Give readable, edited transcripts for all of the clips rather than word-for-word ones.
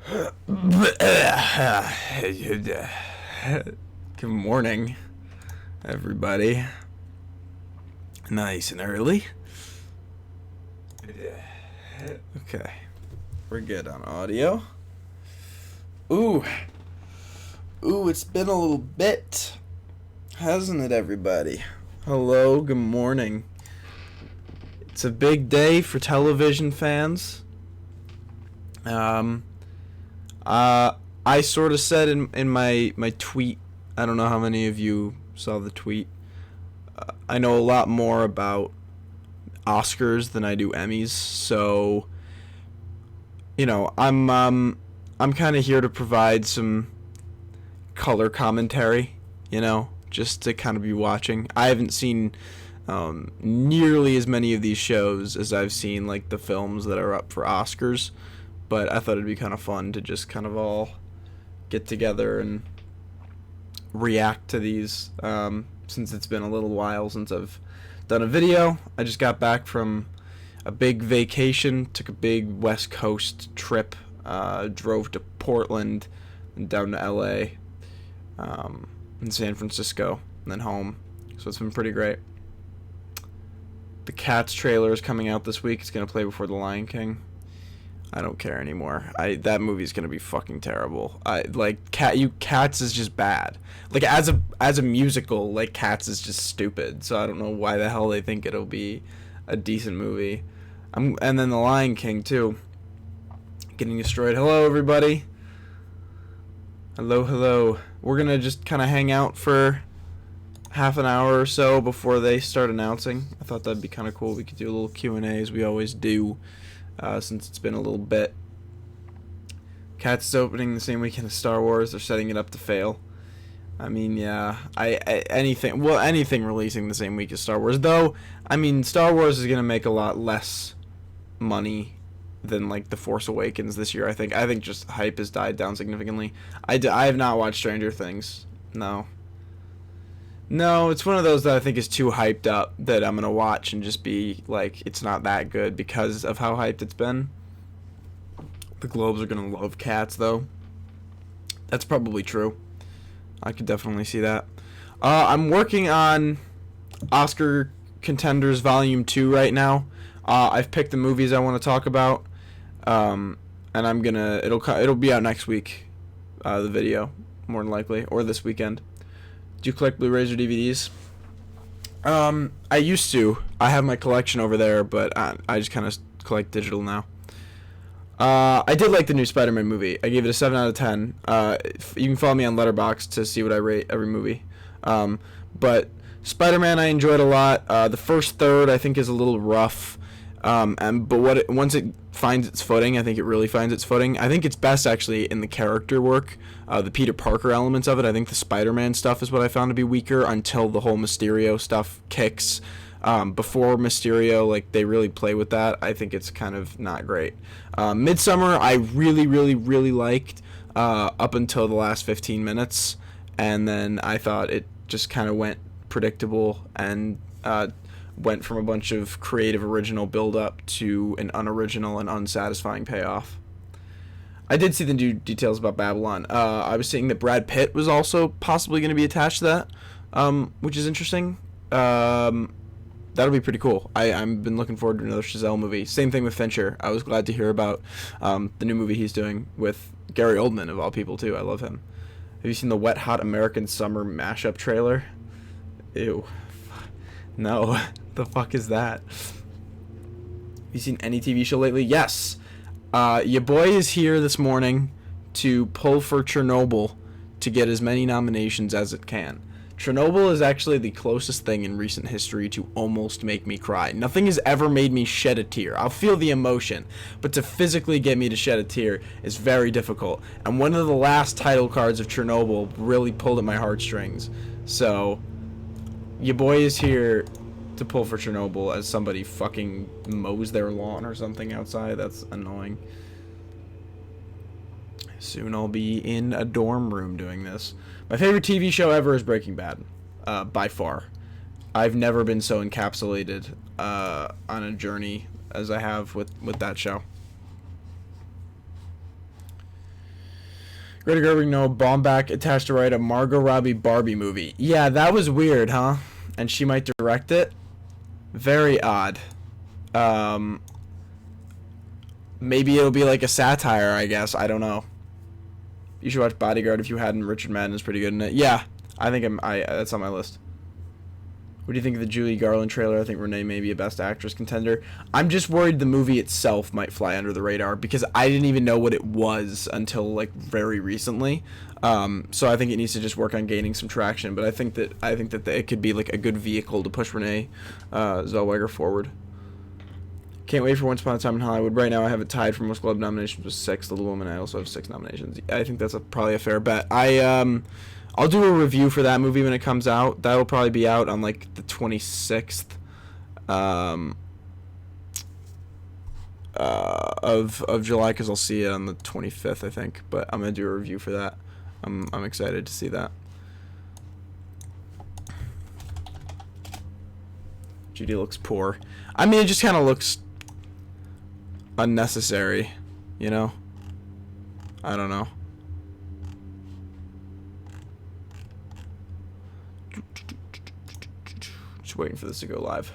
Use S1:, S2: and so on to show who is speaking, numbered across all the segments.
S1: Good morning, everybody. Nice and early. Okay, we're good on audio. Ooh, it's been a little bit, hasn't it, everybody? Hello, good morning. It's a big day for television fans. I sort of said in my tweet, I don't know how many of you saw the tweet. I know a lot more about Oscars than I do Emmys, so I'm kind of here to provide some color commentary, just to kind of be watching. I haven't seen nearly as many of these shows as I've seen like the films that are up for Oscars, but I thought it'd be kind of fun to just kind of all get together and react to these, since it's been a little while since I've done a video. I just got back from a big vacation, took a big West Coast trip, drove to Portland and down to LA, and San Francisco, and then home. So it's been pretty great. The Cats trailer is coming out this week. It's going to play before The Lion King. I don't care anymore. That movie's gonna be fucking terrible. Cats is just bad. Like as a musical, like Cats is just stupid. So I don't know why the hell they think it'll be a decent movie. And then The Lion King too. Getting destroyed. Hello everybody. Hello. We're gonna just kind of hang out for half an hour or so before they start announcing. I thought that'd be kind of cool. We could do a little Q&A as we always do. Since it's been a little bit. Cats is opening the same weekend as Star Wars. They're setting it up to fail. I mean, yeah, anything releasing the same week as Star Wars. Though, I mean, Star Wars is gonna make a lot less money than like The Force Awakens this year. I think just hype has died down significantly. I have not watched Stranger Things. No, it's one of those that I think is too hyped up that I'm going to watch and just be like, it's not that good because of how hyped it's been. The Globes are going to love Cats, though. That's probably true. I could definitely see that. I'm working on Oscar Contenders Volume 2 right now. I've picked the movies I want to talk about. And I'm going to... It'll be out next week, the video, more than likely, or this weekend. Do you collect Blu-rays or DVDs? I used to. I have my collection over there, but I just kind of collect digital now. I did like the new Spider-Man movie. I gave it a 7 out of 10. You can follow me on Letterboxd to see what I rate every movie. But Spider-Man I enjoyed a lot. The first third I think is a little rough. But once it finds its footing, I think it really finds its footing. I think it's best actually in the character work, the Peter Parker elements of it. I think the Spider-Man stuff is what I found to be weaker until the whole Mysterio stuff kicks. Before Mysterio, like they really play with that. I think it's kind of not great. Midsummer, I really, really, really liked up until the last 15 minutes, and then I thought it just kind of went predictable and went from a bunch of creative original build-up to an unoriginal and unsatisfying payoff. I did see the new details about Babylon. I was seeing that Brad Pitt was also possibly going to be attached to that, which is interesting. That'll be pretty cool. I've been looking forward to another Chazelle movie. Same thing with Fincher. I was glad to hear about the new movie he's doing with Gary Oldman, of all people, too. I love him. Have you seen the Wet Hot American Summer mashup trailer? Ew. No. The fuck is that? Have you seen any TV show lately? Yes. Your boy is here this morning to pull for Chernobyl to get as many nominations as it can. Chernobyl is actually the closest thing in recent history to almost make me cry. Nothing has ever made me shed a tear. I'll feel the emotion, but to physically get me to shed a tear is very difficult. And one of the last title cards of Chernobyl really pulled at my heartstrings. So, your boy is here to pull for Chernobyl as somebody fucking mows their lawn or something outside. That's annoying. Soon I'll be in a dorm room doing this. My favorite TV show ever is Breaking Bad, by far. I've never been so encapsulated on a journey as I have with that show. Greta Gerwig, Noah Baumbach attached to write a Margot Robbie Barbie movie. Yeah, that was weird, huh? And she might direct it? Very odd. Maybe it'll be like a satire, I guess. I don't know. You should watch Bodyguard if you hadn't. Richard Madden is pretty good in it. Yeah, I think that's on my list. What do you think of the Julie Garland trailer? I think Renee may be a Best Actress contender. I'm just worried the movie itself might fly under the radar because I didn't even know what it was until like very recently. So I think it needs to just work on gaining some traction. But I think that it could be like a good vehicle to push Renee Zellweger forward. Can't wait for Once Upon a Time in Hollywood. Right now I have it tied for most Globe nominations with 6. Little Woman, I also have 6 nominations. I think that's probably a fair bet. I'll do a review for that movie when it comes out. That'll probably be out on like the 26th of July, because I'll see it on the 25th, I think. But I'm gonna do a review for that. I'm excited to see that. Judy looks poor. I mean, it just kind of looks unnecessary, you know? I don't know. Just waiting for this to go live.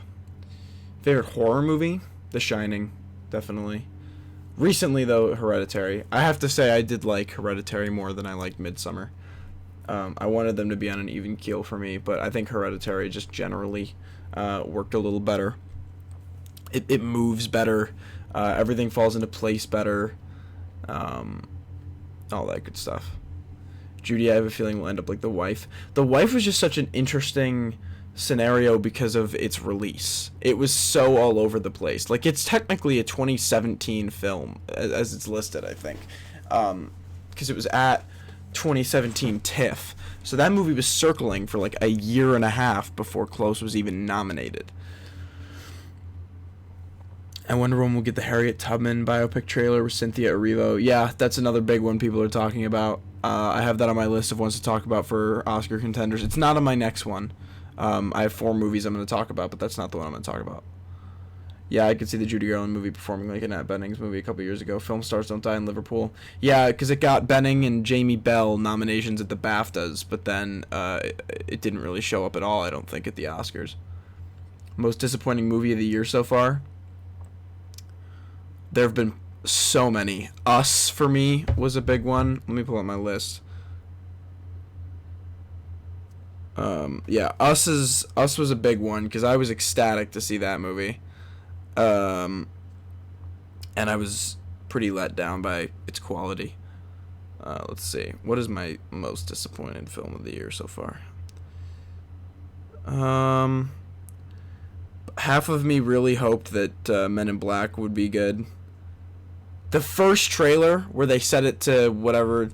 S1: Favorite horror movie? The Shining, definitely. Recently, though, Hereditary. I have to say I did like Hereditary more than I liked Midsommar. I wanted them to be on an even keel for me, but I think Hereditary just generally worked a little better. It moves better. Everything falls into place better. All that good stuff. Judy, I have a feeling, will end up like The Wife. The Wife was just such an interesting scenario because of its release. It was so all over the place. Like, it's technically a 2017 film, as it's listed, I think. Because it was at 2017 TIFF. So that movie was circling for like a year and a half before Close was even nominated. I wonder when we'll get the Harriet Tubman biopic trailer with Cynthia Erivo. Yeah, that's another big one people are talking about. I have that on my list of ones to talk about for Oscar contenders. It's not on my next one. I have 4 movies I'm going to talk about, but that's not the one I'm going to talk about. Yeah, I could see the Judy Garland movie performing like Annette Bening's movie a couple years ago. Film Stars Don't Die in Liverpool. Yeah, because it got Bening and Jamie Bell nominations at the BAFTAs, but then it didn't really show up at all, I don't think, at the Oscars. Most disappointing movie of the year so far? There have been so many. Us, for me, was a big one. Let me pull up my list. Yeah, Us was a big one because I was ecstatic to see that movie. And I was pretty let down by its quality. Let's see. What is my most disappointed film of the year so far? Half of me really hoped that Men in Black would be good. The first trailer where they set it to whatever,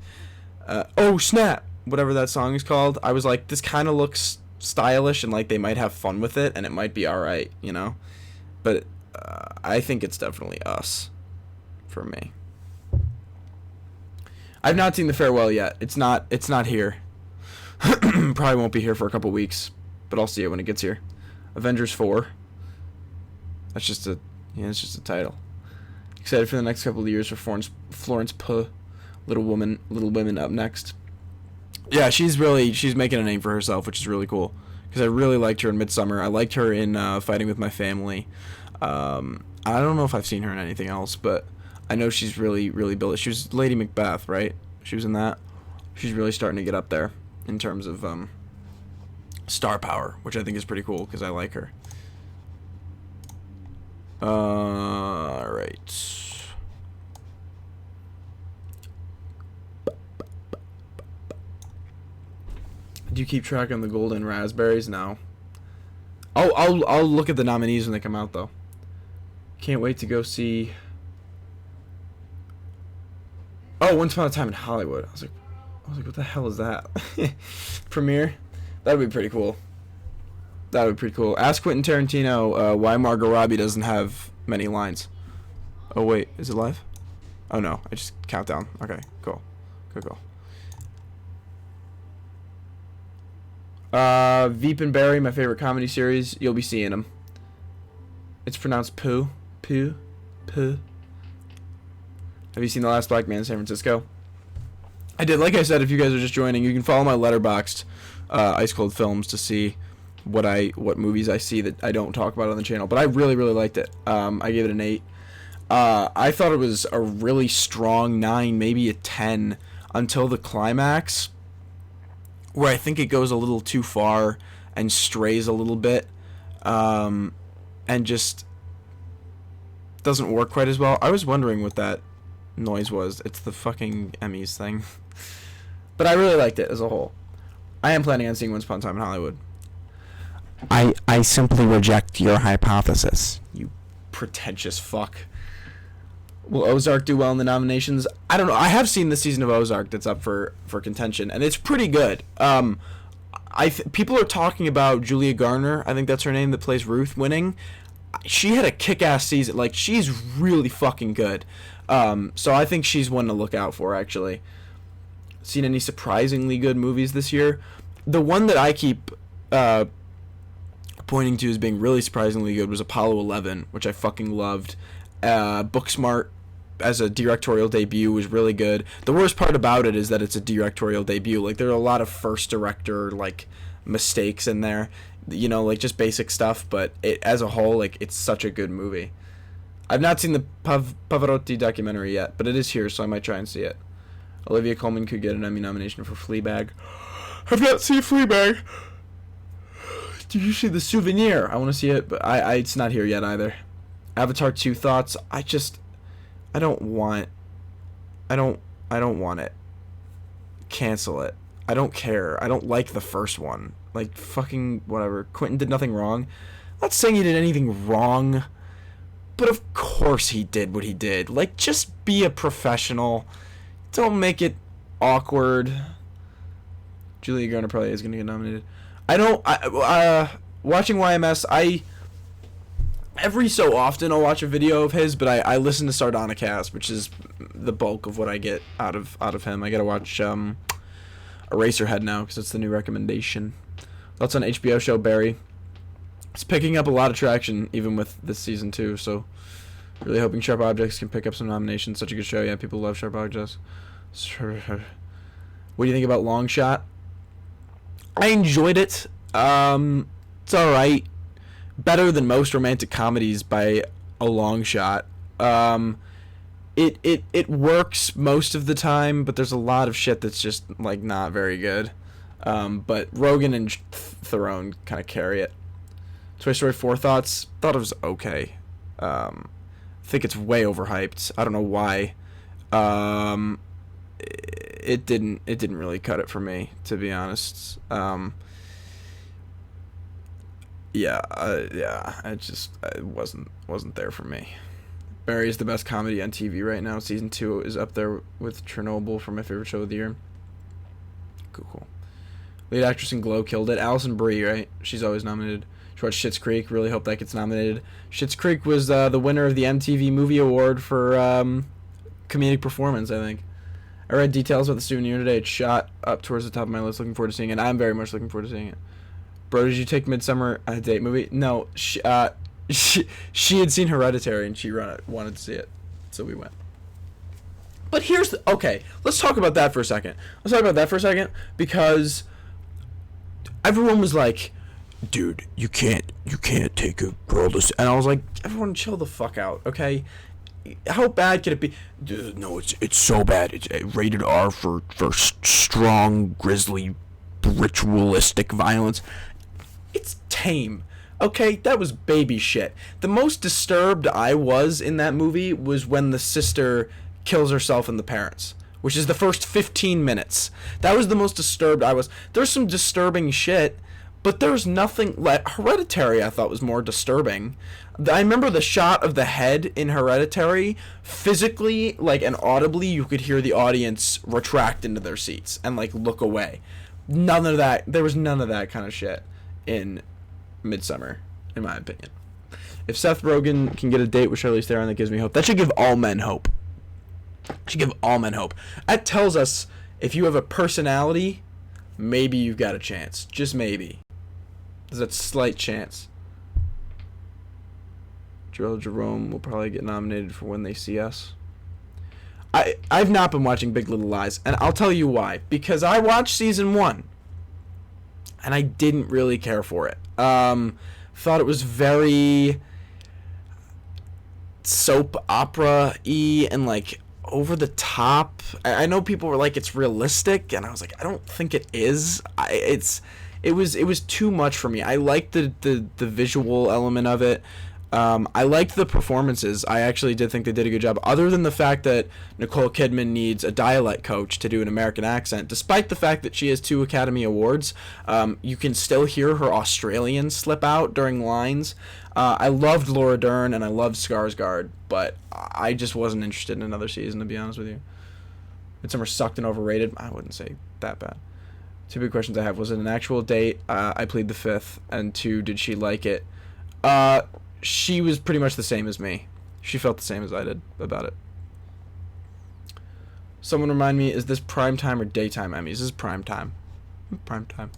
S1: oh snap, whatever that song is called, I was like, this kind of looks stylish and like they might have fun with it and it might be alright, you know? But I think it's definitely Us for me. I've not seen The Farewell yet. It's not here. Probably won't be here for a couple weeks, but I'll see it when it gets here. Avengers 4. That's just it's just a title. Excited for the next couple of years for Florence Pugh, Little Women up next. Yeah, she's making a name for herself, which is really cool. Because I really liked her in Midsommar. I liked her in Fighting with My Family. I don't know if I've seen her in anything else, but I know she's really, really built. She was Lady Macbeth, right? She was in that. She's really starting to get up there in terms of star power, which I think is pretty cool because I like her. Alright. Do you keep track on the Golden Raspberries? No. I'll look at the nominees when they come out, though. Can't wait to go see... Oh, Once Upon a Time in Hollywood. I was like, what the hell is that? Premiere? That would be pretty cool. That would be pretty cool. Ask Quentin Tarantino why Margot Robbie doesn't have many lines. Oh, wait. Is it live? Oh, no. I just countdown. Okay, cool. Cool. Veep and Barry, my favorite comedy series. You'll be seeing them. It's pronounced poo. Have you seen The Last Black Man in San Francisco? I did. Like I said, if you guys are just joining, you can follow my Letterboxd, Ice Cold Films, to see what movies I see that I don't talk about on the channel. But I really liked it. I gave it an 8. I thought it was a really strong 9, maybe a 10, until the climax, where I think it goes a little too far and strays a little bit, and just doesn't work quite as well. I was wondering what that noise was. It's the fucking Emmys thing. But I really liked it as a whole. I am planning on seeing Once Upon a Time in Hollywood. I simply reject your hypothesis, you pretentious fuck. Will Ozark do well in the nominations? I don't know. I have seen the season of Ozark that's up for contention, and it's pretty good. People are talking about Julia Garner, I think that's her name, that plays Ruth, winning. She had a kick-ass season. Like, she's really fucking good. So I think she's one to look out for, actually. Seen any surprisingly good movies this year? The one that I keep pointing to as being really surprisingly good was Apollo 11, which I fucking loved. Booksmart as a directorial debut was really good. The worst part about it is that it's a directorial debut. Like, there are a lot of first director, like, mistakes in there, you know, like, just basic stuff, but it, as a whole, like, it's such a good movie. I've not seen the Pavarotti documentary yet, but it is here, so I might try and see it. Olivia Colman could get an Emmy nomination for Fleabag. I've not seen Fleabag. Did you see The Souvenir? I want to see it, but it's not here yet either. Avatar 2 thoughts. I don't want it. Cancel it. I don't care. I don't like the first one. Like, fucking whatever. Quentin did nothing wrong. I'm not saying he did anything wrong, but of course he did what he did. Like, just be a professional. Don't make it awkward. Julia Garner probably is going to get nominated. Watching YMS, every so often I'll watch a video of his, but I listen to Sardonicast, which is the bulk of what I get out of him. I gotta watch Eraserhead now, because it's the new recommendation. That's on HBO show Barry. It's picking up a lot of traction, even with this season 2, so really hoping Sharp Objects can pick up some nominations. Such a good show. Yeah, people love Sharp Objects. What do you think about Long Shot? I enjoyed it. It's alright. Better than most romantic comedies by a long shot. It works most of the time, but there's a lot of shit that's just, like, not very good. But Rogen and Theron kind of carry it. Toy Story 4 thoughts. Thought it was okay. I think it's way overhyped. I don't know why. It didn't really cut it for me, to be honest. It wasn't there for me. Barry is the best comedy on TV right now. Season 2 is up there with Chernobyl for my favorite show of the year. Cool. Lead actress in Glow killed it. Alison Brie, right? She's always nominated. She watched Schitt's Creek. Really hope that gets nominated. Schitt's Creek was the winner of the MTV Movie Award for comedic performance, I think. I read details about the Souvenir today. It's shot up towards the top of my list. Looking forward to seeing it. I'm very much looking forward to seeing it. Bro, did you take Midsummer a date movie? No, she had seen Hereditary and she wanted to see it, so we went. But okay, let's talk about that for a second. Because everyone was like, dude, you can't take a girl to, and I was like, everyone chill the fuck out, okay? How bad could it be? Dude, no, it's so bad. It's rated R for strong, grisly, ritualistic violence. It's tame. Okay, that was baby shit. The most disturbed I was in that movie was when the sister kills herself and the parents, which is the first 15 minutes. That was the most disturbed I was. There's some disturbing shit, but there's nothing like Hereditary. I thought was more disturbing. I remember the shot of the head in Hereditary. Physically, like, and audibly, you could hear the audience retract into their seats and, like, look away. None of that. There was none of that kind of shit in Midsummer, in my opinion. If Seth Rogen can get a date with Charlize Theron, that gives me hope. That should give all men hope. That tells us if you have a personality, maybe you've got a chance. Just maybe. There's that slight chance. Joel Jerome will probably get nominated for When They See Us. I've not been watching Big Little Lies, and I'll tell you why. Because I watched season 1, and I didn't really care for it. Thought it was very soap opera-y and like over the top. I know people were like it's realistic, and I was like I don't think it is. It was too much for me. I liked the visual element of it. I liked the performances. I actually did think they did a good job, other than the fact that Nicole Kidman needs a dialect coach to do an American accent. Despite the fact that she has 2 Academy Awards, you can still hear her Australian slip out during lines. I loved Laura Dern and I loved Skarsgård, but I just wasn't interested in another season, to be honest with you. Midsummer sucked and overrated. I wouldn't say that bad. 2 big questions I have. Was it an actual date? I plead the 5th. And 2, did she like it? She was pretty much the same as me. She felt the same as I did about it. Someone remind me, is this primetime or daytime Emmys? This is primetime. Primetime.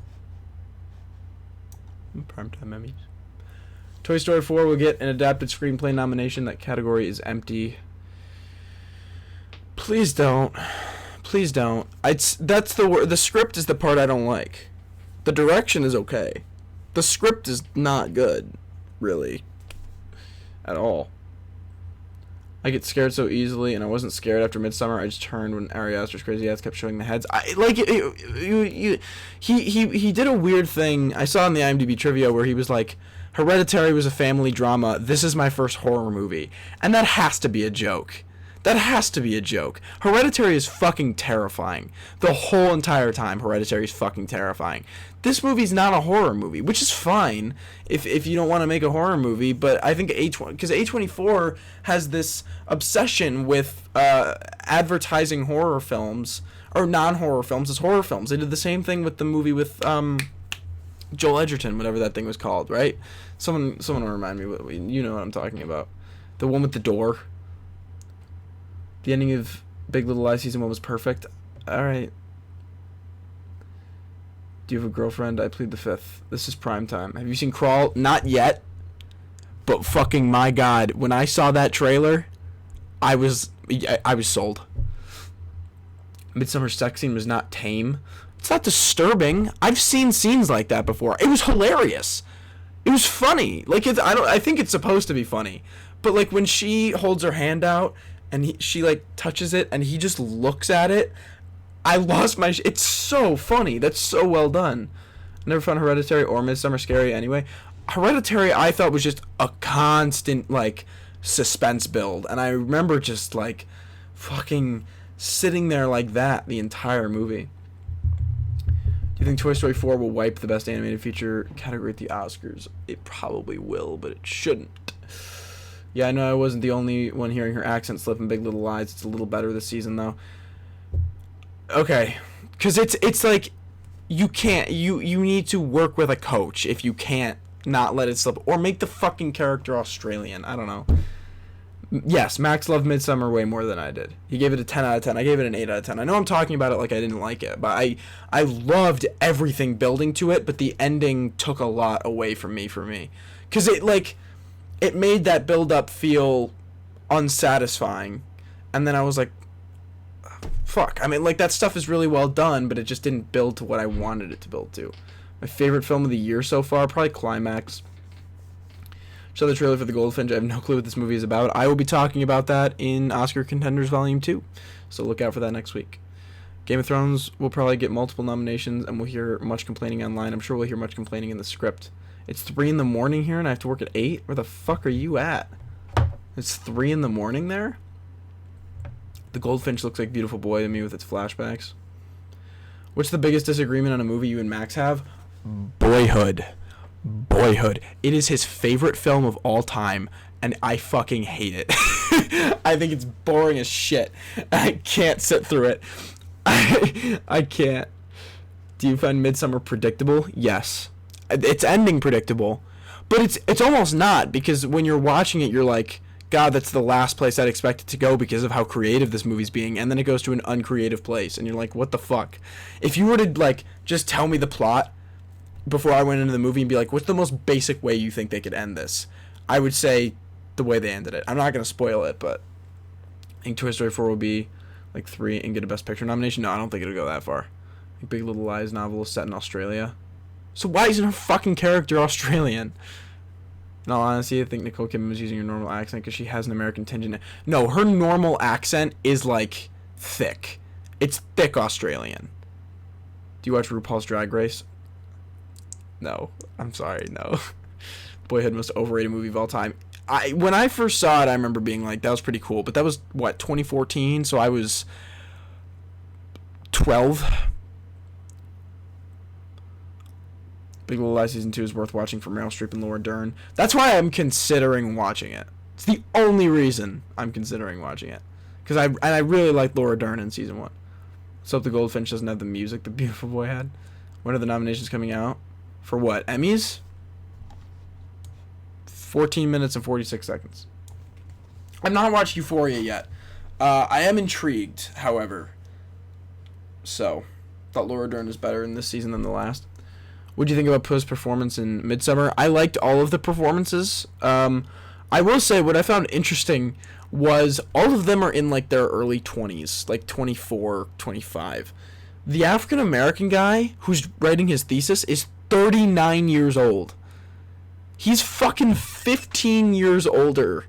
S1: Primetime Emmys. Toy Story 4 will get an adapted screenplay nomination. That category is empty. Please don't. Please don't. That's the script is the part I don't like. The direction is okay. The script is not good, really. At all. I get scared so easily, and I wasn't scared after Midsummer. I just turned when Ari Aster's crazy ass kept showing the heads. He did a weird thing. I saw in the IMDb trivia where he was like, Hereditary was a family drama. This is my first horror movie. And that has to be a joke. That has to be a joke. Hereditary is fucking terrifying. The whole entire time, Hereditary is fucking terrifying. This movie's not a horror movie, which is fine if you don't want to make a horror movie, but I think because A24 has this obsession with advertising horror films, or non-horror films as horror films. They did the same thing with the movie with Joel Edgerton, whatever that thing was called, right? Someone will remind me. You know what I'm talking about. The one with the door. The ending of Big Little Lies season 1 was perfect. Alright. Do you have a girlfriend? I plead the 5th. This is prime time. Have you seen Crawl? Not yet. But fucking my god. When I saw that trailer, I was sold. Midsummer's sex scene was not tame. It's not disturbing. I've seen scenes like that before. It was hilarious. It was funny. Like I think it's supposed to be funny. But like when she holds her hand out and she like touches it and he just looks at it, I lost my it's so funny. That's so well done. I never found Hereditary or Midsummer scary anyway. Hereditary I thought was just a constant like suspense build, and I remember just like fucking sitting there like that the entire movie. Do you think Toy Story 4 will wipe the best animated feature category at the Oscars? It probably will, but it shouldn't. Yeah, I know I wasn't the only one hearing her accent slip in Big Little Lies. It's a little better this season, though. Okay, because it's like you can't you need to work with a coach if you can't not let it slip, or make the fucking character Australian. I don't know. Yes, Max loved Midsummer way more than I did. He gave it a 10 out of 10. I gave it an 8 out of 10. I know I'm talking about it like I didn't like it, but I loved everything building to it, but the ending took a lot away from me because it made that build up feel unsatisfying, and then I was like, fuck. I mean, like, that stuff is really well done, but it just didn't build to what I wanted it to build to. My favorite film of the year so far, probably Climax. Show the trailer for The Goldfinch. I have no clue what this movie is about. I will be talking about that in Oscar Contenders Volume 2, so look out for that next week. Game of Thrones will probably get multiple nominations, and we'll hear much complaining online. I'm sure we'll hear much complaining in the script. It's 3 in the morning here, and I have to work at 8? Where the fuck are you at? It's 3 in the morning there? The Goldfinch looks like Beautiful Boy to me with its flashbacks. What's the biggest disagreement on a movie you and Max have? Boyhood. It is his favorite film of all time, and I fucking hate it. I think it's boring as shit. I can't sit through it. I can't. Do you find Midsummer predictable? Yes. It's ending predictable, but it's almost not, because when you're watching it, you're like, God, that's the last place I'd expect it to go because of how creative this movie's being, and then it goes to an uncreative place, and you're like, what the fuck? If you were to, like, just tell me the plot before I went into the movie and be like, what's the most basic way you think they could end this? I would say the way they ended it. I'm not going to spoil it, but I think Toy Story 4 will be like 3 and get a Best Picture nomination? No, I don't think it'll go that far. Like Big Little Lies novel is set in Australia. So why isn't her fucking character Australian? In all honesty, I think Nicole Kidman was using her normal accent because she has an American tinge in it. No, her normal accent is like thick. It's thick Australian. Do you watch RuPaul's Drag Race? No. I'm sorry, no. Boyhood, most overrated movie of all time. When I first saw it, I remember being like, that was pretty cool. But that was, what, 2014? So I was 12. Big Little Lies Season 2 is worth watching for Meryl Streep and Laura Dern. That's why I'm considering watching it. It's the only reason I'm considering watching it. Because I really liked Laura Dern in Season 1. So The Goldfinch doesn't have the music The Beautiful Boy had. When are the nominations coming out? For what? Emmys? 14 minutes and 46 seconds. I've not watched Euphoria yet. I am intrigued, however. So, thought Laura Dern is better in this season than the last. What do you think about Puss' performance in Midsommar? I liked all of the performances. I will say what I found interesting was all of them are in like their early 20s, like 24, 25. The African American guy who's writing his thesis is 39 years old. He's fucking 15 years older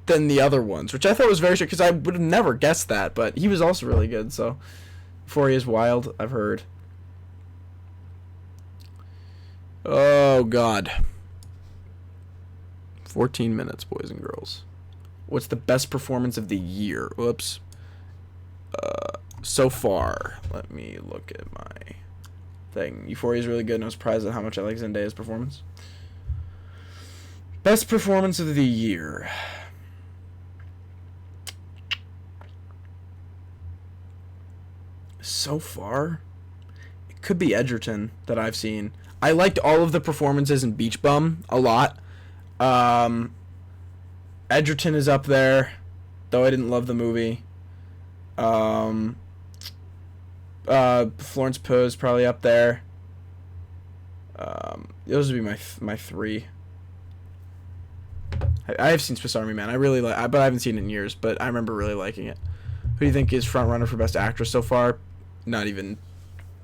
S1: than the other ones, which I thought was very strange because I would have never guessed that, but he was also really good, so Euphoria is wild, I've heard. Oh, God. 14 minutes, boys and girls. What's the best performance of the year? Whoops. So far, let me look at my thing. Euphoria is really good, and I was surprised at how much I like Zendaya's performance. Best performance of the year. So far, it could be Edgerton that I've seen. I liked all of the performances in Beach Bum a lot. Edgerton is up there, though I didn't love the movie. Florence Pugh is probably up there. Those would be my 3. I have seen Swiss Army Man. I really like, but I haven't seen it in years. But I remember really liking it. Who do you think is front runner for Best Actress so far? Not even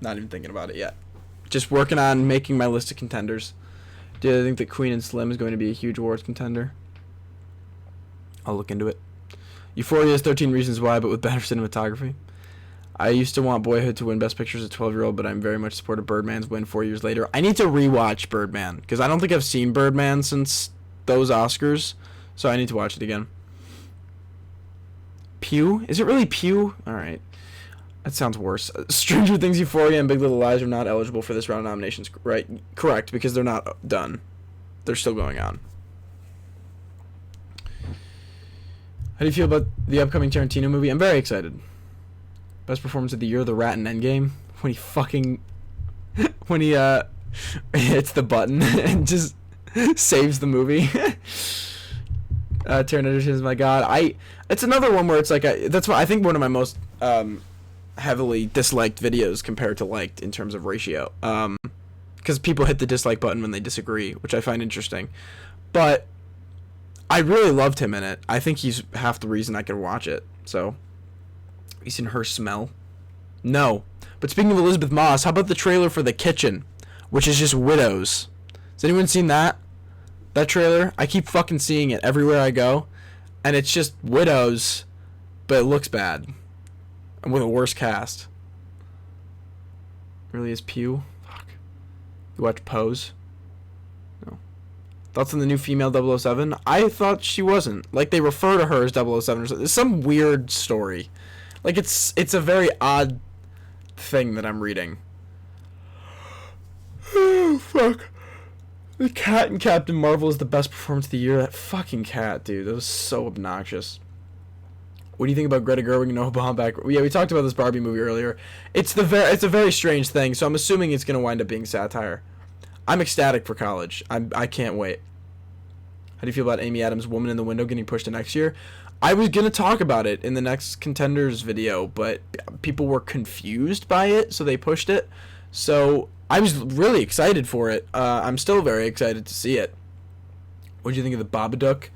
S1: thinking about it yet. Just working on making my list of contenders. Do I think that Queen and Slim is going to be a huge awards contender? I'll look into it. Euphoria is 13 Reasons Why, but with better cinematography. I used to want Boyhood to win Best Picture as a 12-year-old, but I'm very much supportive Birdman's win 4 years later. I need to rewatch Birdman, because I don't think I've seen Birdman since those Oscars, so I need to watch it again. Pew? Is it really Pew? Alright. That sounds worse. Stranger Things, Euphoria, and Big Little Lies are not eligible for this round of nominations, right? Correct, because they're not done. They're still going on. How do you feel about the upcoming Tarantino movie? I'm very excited. Best performance of the year, The Rat in Endgame. When he hits the button and just saves the movie. Taron Egerton is my god. It's another one where it's like that's why I think one of my most heavily disliked videos compared to liked in terms of ratio. Because people hit the dislike button when they disagree, which I find interesting. But I really loved him in it. I think he's half the reason I could watch it. So, have you seen Her Smell? No. But speaking of Elizabeth Moss, how about the trailer for The Kitchen, which is just widows? Has anyone seen that? That trailer? I keep fucking seeing it everywhere I go, and it's just widows, but it looks bad. And with a worse cast. Really is Pew? Fuck. You watch Pose? No. Thoughts on the new female 007? I thought she wasn't. Like, they refer to her as 007 or something. It's some weird story. Like, it's a very odd thing that I'm reading. Oh, fuck. The cat in Captain Marvel is the best performance of the year. That fucking cat, dude. That was so obnoxious. What do you think about Greta Gerwig and Noah Baumbach? Yeah, we talked about this Barbie movie earlier. It's a very strange thing, so I'm assuming it's going to wind up being satire. I'm ecstatic for college. I can't wait. How do you feel about Amy Adams' Woman in the Window getting pushed to next year? I was going to talk about it in the next Contenders video, but people were confused by it, so they pushed it. So I was really excited for it. I'm still very excited to see it. What did you think of the Babadook?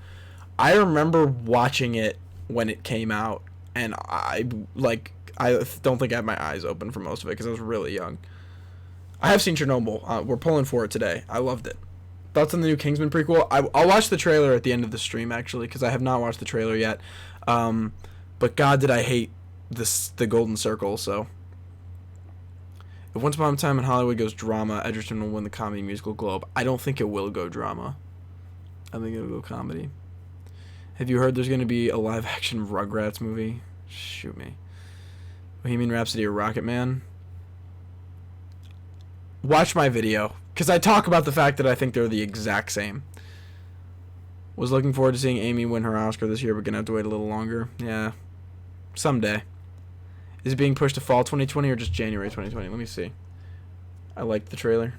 S1: I remember watching it when it came out, and I don't think I had my eyes open for most of it because I was really young. I have seen Chernobyl. We're pulling for it today. I loved it. Thoughts on the new Kingsman prequel? I'll watch the trailer at the end of the stream, actually, because I have not watched the trailer yet. But God, did I hate the Golden Circle, so... If Once Upon a Time in Hollywood goes drama, Edgerton will win the Comedy Musical Globe. I don't think it will go drama. I think it'll go comedy. Have you heard there's going to be a live-action Rugrats movie? Shoot me. Bohemian Rhapsody or Rocket Man? Watch my video, because I talk about the fact that I think they're the exact same. Was looking forward to seeing Amy win her Oscar this year, but gonna have to wait a little longer. Yeah, someday. Is it being pushed to fall 2020 or just January 2020? Let me see. I liked the trailer.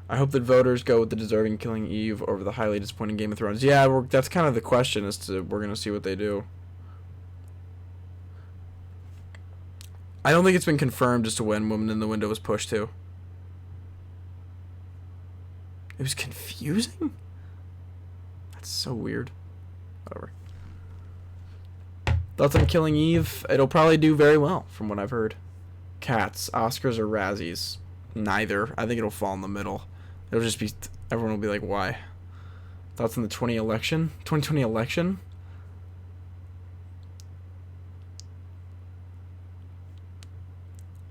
S1: I hope that voters go with the deserving Killing Eve over the highly disappointing Game of Thrones. Yeah, that's kind of the question, as to we're gonna see what they do. I don't think it's been confirmed as to when Woman in the Window was pushed to. It was confusing? That's so weird. Whatever. Thoughts on Killing Eve? It'll probably do very well, from what I've heard. Cats, Oscars or Razzies? Neither. I think it'll fall in the middle. It'll just be... Everyone will be like, why? Thoughts on the 2020 election?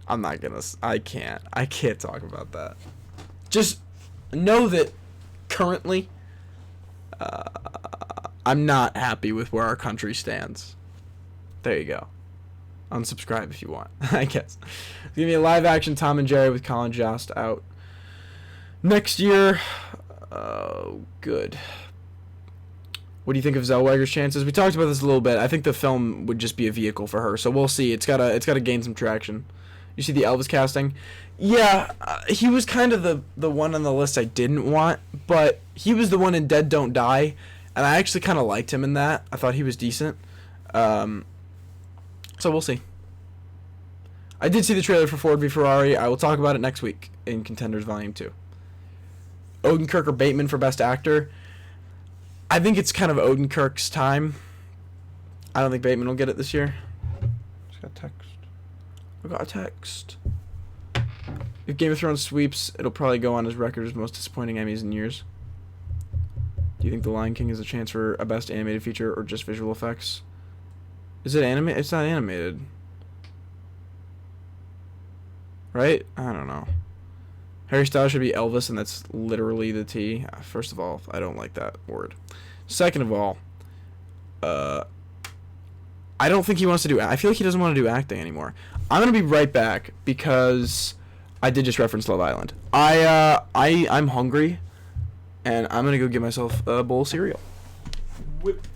S1: I'm not gonna... I can't talk about that. Just know that currently... I'm not happy with where our country stands. There you go. Unsubscribe if you want, I guess. It's gonna be a live-action Tom and Jerry with Colin Jost out next year. Oh, good. What do you think of Zellweger's chances? We talked about this a little bit. I think the film would just be a vehicle for her, so we'll see. It's gotta gain some traction. You see the Elvis casting? Yeah, he was kind of the one on the list I didn't want, but he was the one in Dead Don't Die, and I actually kind of liked him in that. I thought he was decent. So we'll see. I did see the trailer for Ford v Ferrari. I will talk about it next week in Contenders Volume 2. Odenkirk or Bateman for Best Actor? I think it's kind of Odenkirk's time. I don't think Bateman will get it this year. Just got a text. I got a text. If Game of Thrones sweeps, it'll probably go on his record as most disappointing Emmys in years. Do you think The Lion King has a chance for a Best Animated Feature or just visual effects? Is it animated? It's not animated. Right? I don't know. Harry Styles should be Elvis, and that's literally the T. First of all, I don't like that word. Second of all, I don't think he wants to do... I feel like he doesn't want to do acting anymore. I'm going to be right back, because I did just reference Love Island. I'm hungry, and I'm going to go get myself a bowl of cereal. Whip.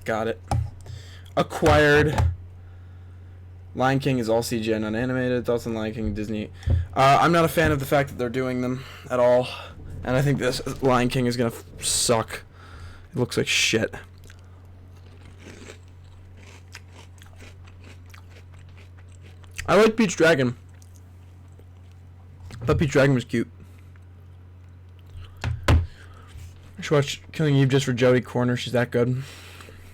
S1: Got it. Acquired Lion King is all CGI and unanimated. Thoughts on Lion King Disney? I'm not a fan of the fact that they're doing them at all. And I think this Lion King is going to suck. It looks like shit. I like Peach Dragon. I thought Peach Dragon was cute. I should watch Killing Eve just for Jodie Corner. She's that good.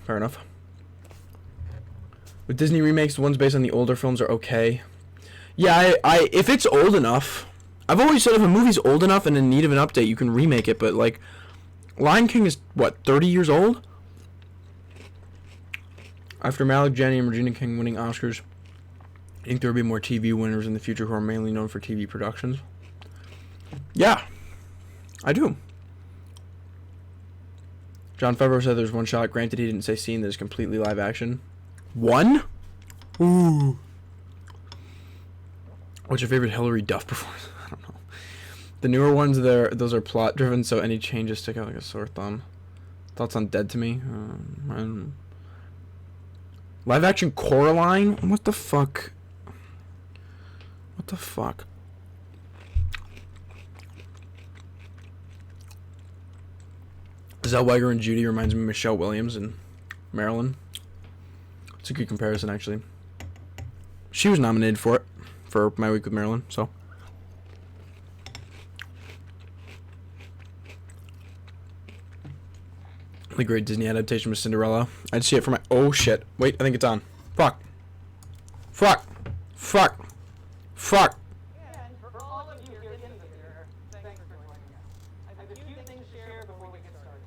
S1: Fair enough. With Disney remakes, the ones based on the older films are okay. Yeah, I if it's old enough, I've always said if a movie's old enough and in need of an update, you can remake it. But like, Lion King is what, 30 years old? After Malik Jenny and Regina King winning Oscars, I think there will be more TV winners in the future who are mainly known for TV productions. Yeah, I do. John Favreau said there's one shot. Granted, he didn't say scene that is completely live action. One? Ooh. What's your favorite Hilary Duff performance? I don't know. The newer ones, those are plot driven, so any changes stick out like a sore thumb. Thoughts on Dead to Me? Live action Coraline? What the fuck? What the fuck? Zellweger and Judy reminds me of Michelle Williams and Marilyn. It's a good comparison, actually. She was nominated for it, for My Week with Marilyn, so. The great Disney adaptation was Cinderella. I'd see it for my... Oh, shit. Wait, I think it's on. Fuck. Fuck. Fuck. Fuck.
S2: And for all of you here in the theater, thanks for joining us. I have a few things to share before we get started.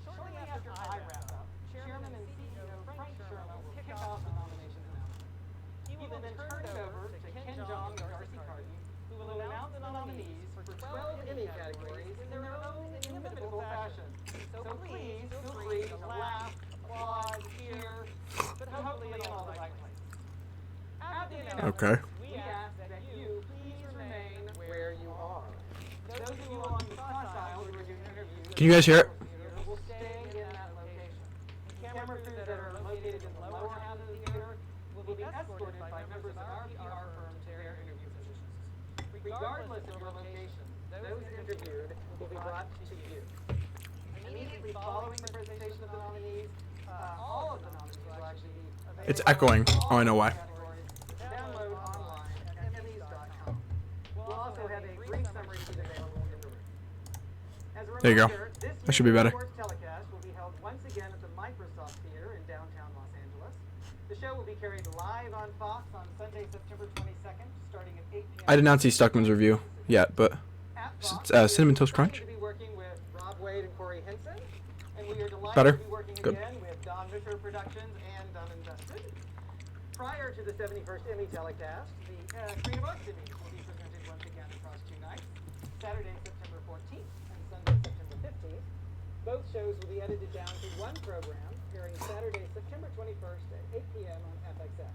S2: Shortly after I wrap up, Chairman and CEO Frank Sherman will kick off the nomination announcement. He will then turn it over to Ken Jeong and Darcy Carden, who will announce the nominees for 12 Emmy categories in their own inimitable fashion. So please feel free to laugh, applaud, cheer, but hopefully in all the right places. At the announcement,
S1: Okay.
S2: we ask that you please remain where you are. Those of you on the cross aisle who are doing interviews,
S1: Can you guys hear it?
S2: will stay in that location. Camera crews that are located in the lower half of the theater will be escorted by members of our PR firm to their interview positions. Regardless of your location, those interviewed will be brought to you. Immediately following the presentation of the nominees, all of the nominees will actually be available.
S1: It's echoing. Oh, I know why.
S2: Download online at emmys.com. We'll also have a brief summary sheet available in the room. As a
S1: There you go.
S2: reminder, this
S1: That should be better.
S2: year's telecast will be held once again at the Microsoft Theater in downtown Los Angeles. The show will be carried live on Fox on Sunday, September 22nd, starting at 8 p.m.
S1: I did not see Stuckman's review yet, but
S2: At Fox,
S1: Cinnamon
S2: we're
S1: Toast Crunch.
S2: excited to be working with Rob Wade and Corey Henson, and we are delighted
S1: Better?
S2: to be working
S1: Good.
S2: again with Don Misher Productions and Dun & Dusted. Prior to the 71st Emmy telecast, the Creative Arts Emmys will be presented once again across two nights, Saturday, September 14th and Sunday, September 15th. Both shows will be edited down to one program, airing Saturday, September 21st at 8 p.m. on FXX.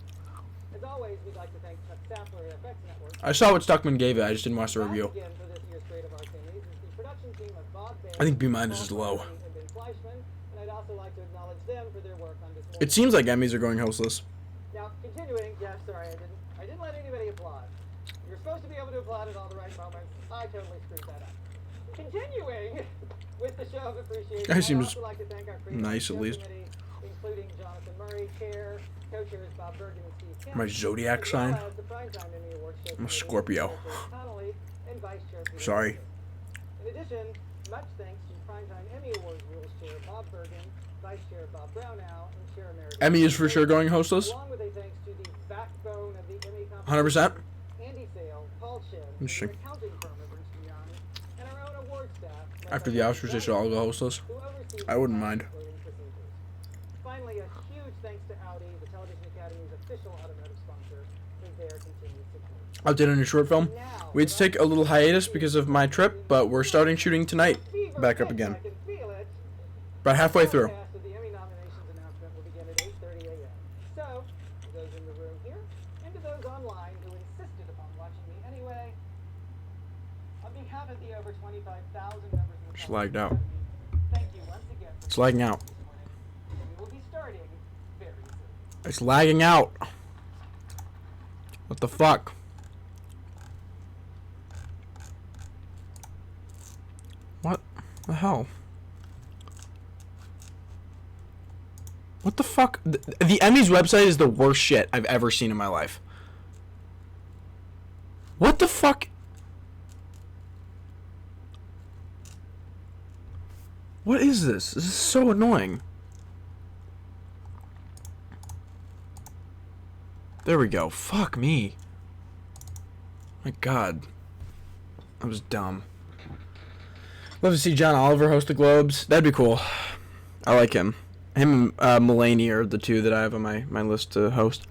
S2: As always, we'd like to thank Chuck Sappler at FX Network.
S1: I saw what Stuckman gave it. I just didn't watch the review.
S2: Back again for this year's Creative Arts Emmys is the production team of Bob Bain,
S1: I think B- is just low.
S2: and Ben Fleischman, and I'd also like to acknowledge them for their work on this
S1: It seems like Emmys are going hostless.
S2: Now, continuing, yeah, sorry, I didn't let anybody applaud. You're supposed to be able to applaud at all the right moments. I totally screwed that up. Continuing with the show of appreciation,
S1: Guy
S2: I'd
S1: seems
S2: also like to thank our creative
S1: nice,
S2: show
S1: at least.
S2: committee, including Jonathan Murray, chair, co-chairs Bob Bergen and Steve Kemp,
S1: My zodiac
S2: as well
S1: sign?
S2: as the Primetime Emmy Awards show
S1: I'm a
S2: committee,
S1: Scorpio.
S2: Chair Joyce Connolly and Vice Chair Peter
S1: Sorry.
S2: Davis. In addition, much thanks to Primetime Emmy Awards rules chair Bob Bergen, Vice Chair Bob Brownow, and Chair Emeritus
S1: Emmy is for sure going hostless.
S2: along with a thanks to the backbone of the Emmy
S1: 100%.
S2: Andy Sale, Paul Shin,
S1: Interesting.
S2: the accounting firm of Ernst & Young, and our own award staff. led
S1: After
S2: by
S1: the
S2: Nancy
S1: Oscars, they should all go
S2: Jones,
S1: hostless.
S2: who oversees
S1: I wouldn't
S2: the
S1: mind.
S2: voting procedures. Finally, a huge thanks to Audi, the Television Academy's official automotive sponsor, for their continued support.
S1: Update on your short film. We had to take a little hiatus because of my trip, but we're starting shooting tonight. Back up again.
S2: I can feel it.
S1: About halfway through.
S2: Broadcast of the Emmy nominations announcement will begin at 8:30 a.m. So, to those in the room here, and to those online who insisted upon watching me anyway, on behalf of the over 25,000 members of the
S1: It's lagged out.
S2: thank you once again for
S1: It's lagging out.
S2: this morning. We will be starting very soon.
S1: It's lagging out. What the fuck? What the hell? What the fuck? The Emmys website is the worst shit I've ever seen in my life. What the fuck? What is this? This is so annoying. There we go. Fuck me. My god. That was dumb. Love to see John Oliver host the Globes. That'd be cool. I like him. Him and Mulaney are the two that I have on my list to host.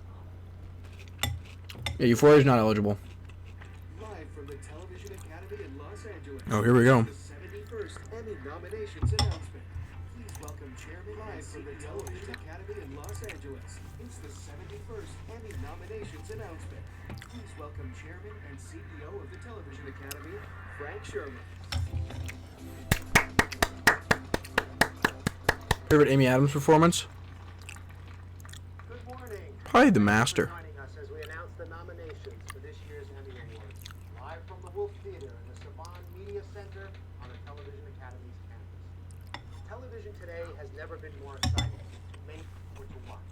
S1: Yeah, Euphoria's not eligible.
S3: Live from the Television Academy in Los Angeles.
S1: Oh, here we go.
S3: The 71st Emmy Nominations announcement. Please welcome Chairman live from the Television Academy in Los Angeles. It's the 71st Emmy Nominations announcement. Please welcome Chairman and CEO of the Television Academy, Frank Sherman.
S1: Favorite Amy Adams performance?
S3: Good morning.
S1: Probably The Master.
S3: Joining us as we announce the nominations for this year's Emmy Awards. Live from the Wolf Theater in the Saban Media Center on the Television Academy's campus. Television today has never been more exciting to make or to watch.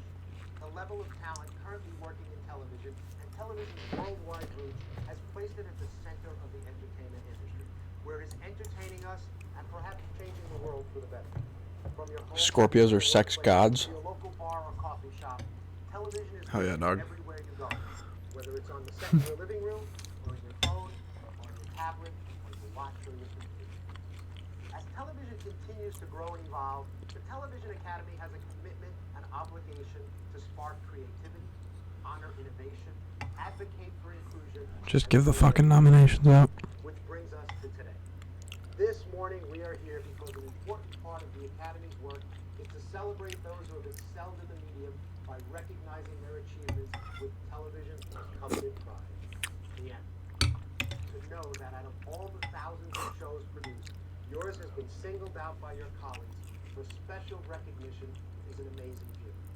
S3: The level of talent currently working in television and television's worldwide reach has placed it at the center of the entertainment industry, where it is entertaining us and perhaps changing the world for the better. From your home
S1: Scorpios are sex gods.
S3: to your local bar or coffee shop, television is
S1: Hell yeah, dog.
S3: everywhere you go. Whether it's on the set of your living room, or in your phone, or on your tablet, or your watch or your computer. As television continues to grow and evolve, the Television Academy has a commitment and obligation to spark creativity, honor innovation, advocate for inclusion.
S1: Just give the fucking nominations out.
S3: Which brings us to today. This morning we are here because an important part of the Academy's work is to celebrate those who have excelled in the medium by recognizing their achievements with television's most coveted prize, the Emmy. To know that out of all the thousands of shows produced, yours has been singled out by your colleagues for special recognition is an amazing feeling.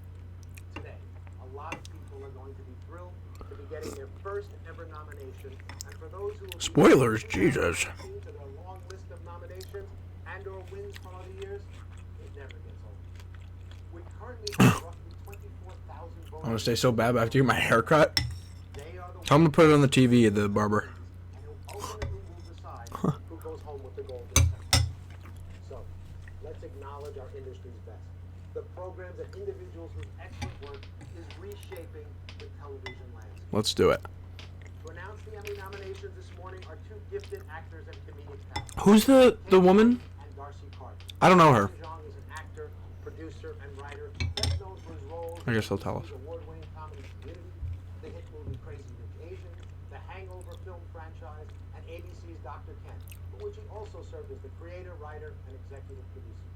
S3: Today, a lot of people are going to be thrilled to be getting their first ever nomination, and for those who will be
S1: Spoilers, Jesus.
S3: to their long list of nominations and/or wins from other years, it never gets old. With currently roughly 24,000 voters,
S1: I want to stay so bad, but I have to get my hair cut.
S3: they are the
S1: Tell him to put it on the TV at the barber.
S3: and who ultimately will decide who goes home with the golden ticket. So, let's acknowledge our industry's best. The programs and individuals whose excellent work is reshaping the television landscape.
S1: Let's do it.
S3: To announce the Emmy nominations this morning are two gifted actors and comedic talents.
S1: Who's the woman?
S3: And Darcy Carter.
S1: I don't know her.
S3: Zhang is an actor, producer, and writer best known for his roles
S1: I guess they'll tell us.
S3: in the award-winning comedy Community, the hit movie Crazy Rich Asians, the Hangover film franchise, and ABC's Dr. Ken, for which he also served as the creator, writer, and executive producer.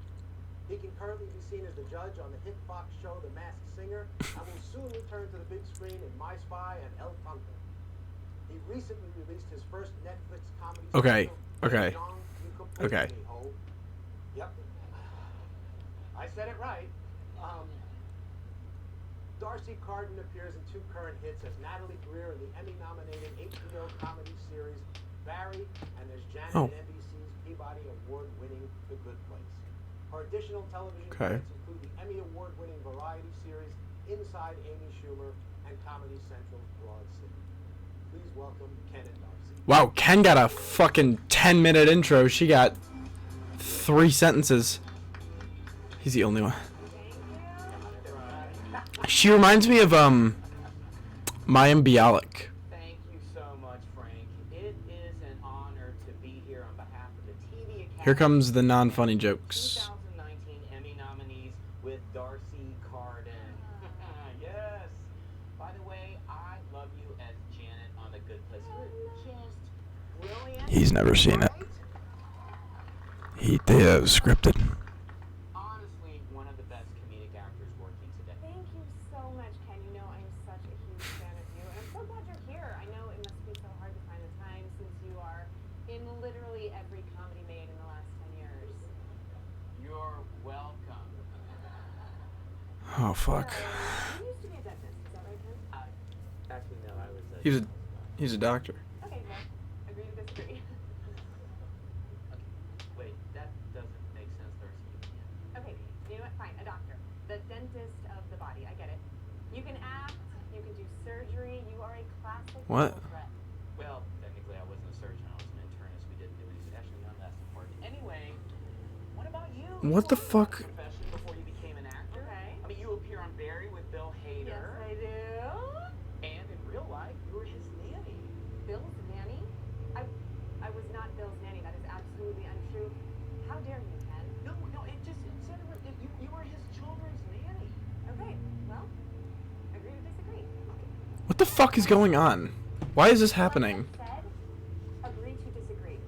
S3: He can currently be seen as the judge on the hit Fox show The Masked Singer, and will soon return to the big screen in My Spy and El Tonto. He recently released his first Netflix comedy
S1: Okay,
S3: special,
S1: okay,
S3: Zhang, You Completely
S1: okay.
S3: Me, Ho. Yep. I said it right. Darcy Carden appears in two current hits as Natalie Greer in the Emmy-nominated HBO comedy series Barry, and as Janet
S1: Oh.
S3: in NBC's Peabody Award-winning The Good Place. Her additional television
S1: Okay.
S3: credits include the Emmy Award-winning variety series Inside Amy Schumer and Comedy Central's Broad City. Please welcome Ken and Darcy.
S1: Wow, Ken got a fucking 10-minute intro. She got 3 sentences. He's the only one. She reminds me of Mayim Bialik.
S4: Thank you so much, Frank. It is an honor to be here on behalf of the TV Academy.
S1: Here comes the non-funny jokes.
S4: 2019 Emmy nominees with Darcy Carden. Yes. By the way, I love you as Janet on The Good Place. You're just brilliant.
S1: He's never seen it.
S4: Right?
S1: They scripted.
S4: Honestly, one of the best comedic actors working today.
S5: Thank you so much, Ken. You know I'm such a huge fan of you, and I'm so glad you're here. I know it must be so hard to find the time since you are in literally every comedy made in the last 10 years.
S4: You're welcome.
S1: Oh fuck.
S5: You used to be a dentist, is that right, Ken?
S4: That's actually, no, I was.
S1: He's a doctor.
S5: Okay, well, agree to disagree.
S4: Okay, wait, that doesn't make sense, Darcy. You can't.
S5: Okay, you know what? Fine, a doctor. The dentist of the body. I get it. You can act, you can do surgery, you are a classic
S1: What?
S5: triple threat.
S4: Well, technically, I wasn't a surgeon. I was an internist. We didn't do it. It's actually none of that's important. Anyway, what about you?
S1: What the
S4: You wanted
S1: fuck?
S4: a profession before you became an actor?
S5: Okay.
S4: I mean, you appear on Barry with Bill Hader.
S5: Yes, I do.
S4: And in real life, you were his nanny.
S5: Bill's nanny? I was not Bill's nanny. That is absolutely untrue. How dare you, Ken?
S4: No, it said you were his children's nanny.
S5: Okay, well, agree to disagree.
S1: What the fuck is going on? Why is this happening?
S5: Like I said, agree to disagree.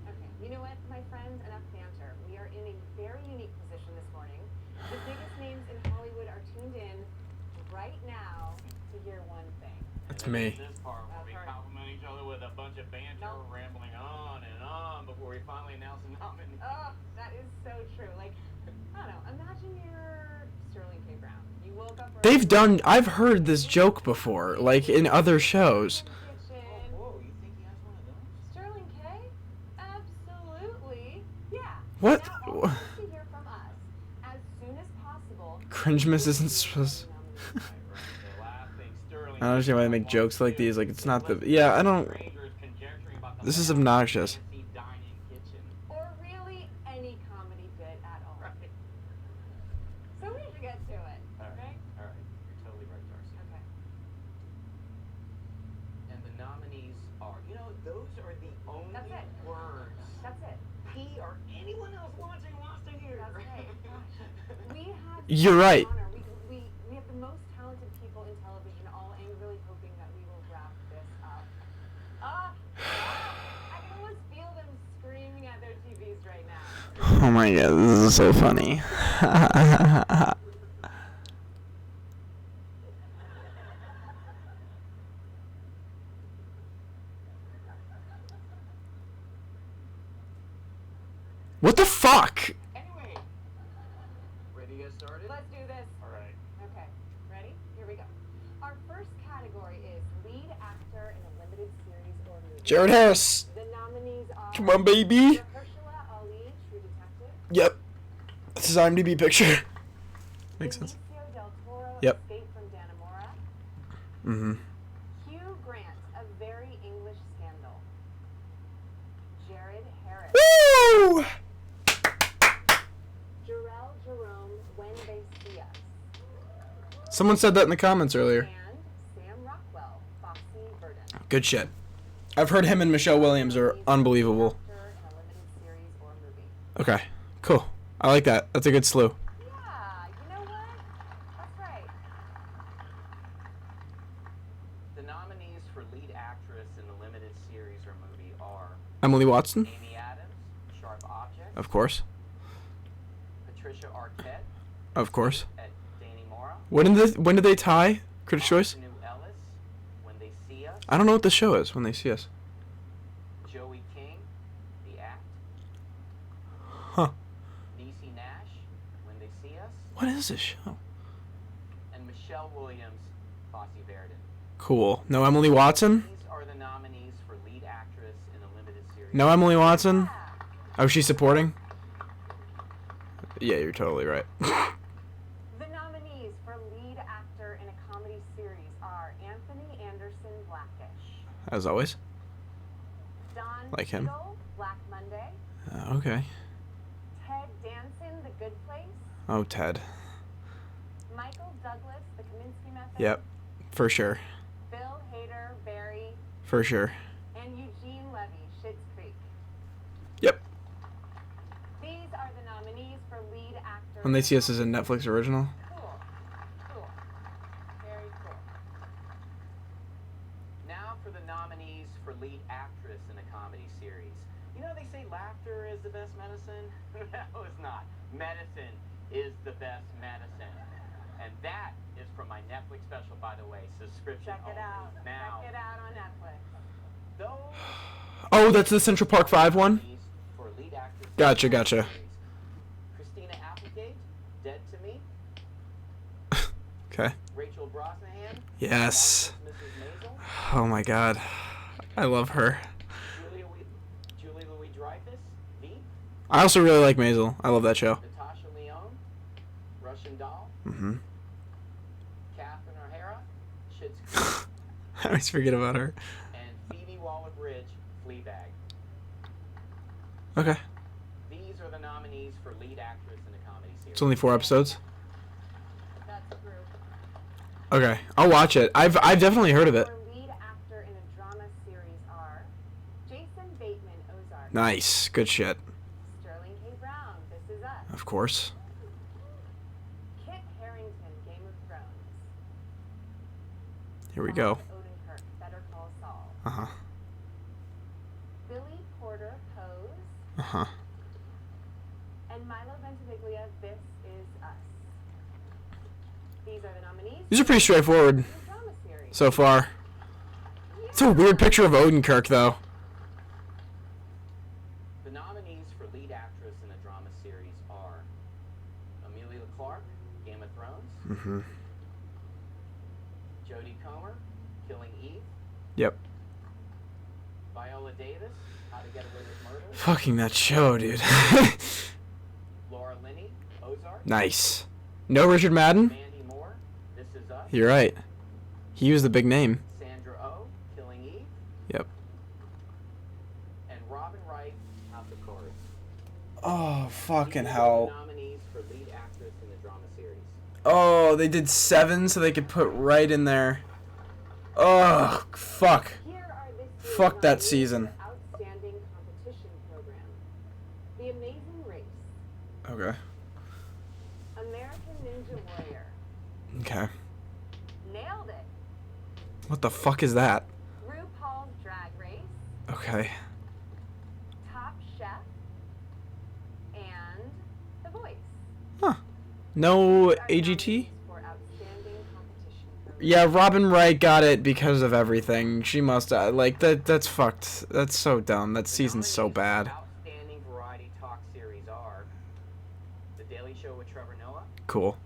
S5: Okay, you know what, my friends, enough banter. We are in a very unique position this morning. The biggest names in Hollywood are tuned in right now to hear one thing.
S1: It's me.
S4: This part where we compliment each other with a bunch of banter, rambling on and on before we finally announce a nominee.
S5: Oh, that is so true. Like, I don't know, imagine you're Sterling K. Brown. You woke up
S1: I've heard this joke before, like in other shows.
S4: Whoa, you think he has one of those?
S5: Sterling K? Absolutely. Yeah.
S1: What?
S5: Now, all you have to hear from us as soon as possible.
S1: Cringemas isn't supposed. I don't understand why they make jokes like these. Like, it's not the. Yeah, I don't. This is obnoxious.
S5: Or really any comedy bit at all. So we should get to it, right?
S4: All right. You're totally right, Darcy.
S5: Okay.
S4: And the nominees are, those are the only
S5: That's it.
S4: words
S5: That's it.
S4: he or anyone else watching wants to hear.
S5: That's right. Gosh. We have
S1: You're right.
S5: honor. We have the most talented people in television, all angrily hoping that we will wrap this up. I can almost feel them screaming at their TVs right now.
S1: Oh my god, this is so funny. What the fuck?
S4: Anyway, ready to get started?
S5: Let's do this.
S4: All right.
S5: Okay, ready? Here we go. Our first category is lead actor in a limited series or movie.
S1: Jared Harris.
S5: The nominees are
S1: Come on, baby.
S5: Mahershala Ali, True Detective.
S1: Yep. This is IMDb picture. Makes sense.
S5: Benicio del Toro,
S1: Yep.
S5: Escape from Dannemora.
S1: Mm-hmm.
S5: Hugh Grant, A Very English Scandal. Jared Harris.
S1: Woo!
S5: Jarrell Jerome, When They See Us.
S1: Someone said that in the comments earlier.
S5: And Sam Rockwell, Foxy Verdon.
S1: Good shit. I've heard him and Michelle Williams are unbelievable.
S5: Actor in a limited series or movie.
S1: Okay, cool. I like that. That's a good slew.
S5: Yeah, you know what? That's right.
S4: The nominees for lead actress in a limited series or movie are
S1: Emily Watson,
S4: Amy Adams, Sharp Objects,
S1: of course.
S4: Patricia Arquette,
S1: Of course.
S4: at Danny Mora,
S1: When did they tie? Critics' Choice?
S4: New Ellis, When They See Us,
S1: I don't know what the show is. When They See Us.
S4: Joey King, The Act,
S1: Huh.
S4: Niecy Nash, When They See Us,
S1: What is this show?
S4: and Michelle Williams, Fosse Verdon.
S1: Cool. No Emily Watson?
S4: These are the nominees for lead actress in a limited series.
S1: No Emily Watson?
S5: Yeah.
S1: Oh, she's supporting? Yeah, you're totally right.
S5: The nominees for lead actor in a comedy series are Anthony Anderson, Blackish.
S1: As always.
S5: Don
S1: Like him.
S5: Cheadle, Black Monday.
S1: Okay.
S5: Ted Danson, The Good Place.
S1: Oh, Ted.
S5: Michael Douglas, The Kaminsky Method.
S1: Yep. For sure.
S5: Bill Hader, Barry.
S1: For sure.
S5: And Eugene Levy, Schitt's Creek.
S1: Yep.
S5: These are the nominees for lead actor.
S1: When They See Us is a Netflix original.
S5: Cool. Cool. Very cool.
S4: Now for the nominees for lead actress in a comedy series. You know they say laughter is the best medicine? No, it's not. Medicine is the best medicine. And that is from my Netflix special, by the way. Subscription
S5: Check it
S4: only.
S5: out.
S4: Now,
S5: Check it out on Netflix.
S4: those
S1: Oh, that's the Central Park 5 one?
S4: nominees for lead actress in a
S1: Gotcha,
S4: comedy
S1: gotcha.
S4: series. Christina Applegate, Dead to Me.
S1: Yes.
S4: Mrs. Maisel,
S1: Oh my god. I love her.
S4: Julie Louis-Dreyfus, Veep,
S1: I also really like Maisel. I love that show.
S4: Natasha Lyonne, Russian Doll,
S1: Mm-hmm.
S4: Catherine O'Hara, Schitt's Creek,
S1: I always forget about her.
S4: and Phoebe Waller-Bridge, Fleabag.
S1: Okay.
S4: These are the nominees for lead actress in a comedy series.
S1: It's only 4 episodes.
S5: That's a group.
S1: Okay. I'll watch it. I've definitely heard of it.
S5: Our lead actor in a drama series are Jason Bateman, Ozark.
S1: Nice. Good shit.
S5: Sterling K. Brown, This Is Us.
S1: Of course.
S5: Kit Harington, Game of Thrones.
S1: Here we go.
S5: Todd Odenkirk, Better Call Saul.
S1: Uh-huh.
S5: Billy Porter, Pose.
S1: Uh-huh.
S5: And Milo Ventimiglia, This Is Us. These are the nominees
S1: These are pretty straightforward
S5: for the drama series.
S1: so far. It's a weird picture of Odenkirk, though.
S4: The nominees for lead actress in a drama series are Amelia Clarke, Game of Thrones,
S1: Mm-hmm.
S4: Jodie Comer, Killing Eve,
S1: Yep.
S4: Viola Davis, How to Get Away with Murder,
S1: Fucking that show, dude.
S4: Laura Linney, Ozark,
S1: Nice. No Richard Madden?
S4: Mandy Moore, This Is Us,
S1: You're right. He was the big name.
S4: Sandra Oh, Killing Eve,
S1: Yep.
S4: and Robin Wright, House of Cards.
S1: Oh, fucking
S4: These are
S1: hell.
S4: the nominees for lead actress in a drama series.
S1: Oh, they did 7 so they could put right in there. Oh, fuck.
S5: Here are this year's
S1: Fuck that
S5: nominees
S1: season.
S5: for Outstanding Competition Program. The Amazing Race.
S1: Okay.
S5: American Ninja Warrior.
S1: Okay.
S5: Nailed it.
S1: What the fuck is that?
S5: RuPaul's Drag Race.
S1: Okay.
S5: Top Chef. And The Voice.
S1: Huh. No
S5: These are
S1: AGT?
S5: nominees for Outstanding Competition Program.
S1: Yeah, Robin Wright got it because of everything. She must like that's fucked. That's so dumb. That season's so bad.
S4: Outstanding variety talk series are The Daily Show with Trevor Noah,
S1: Cool.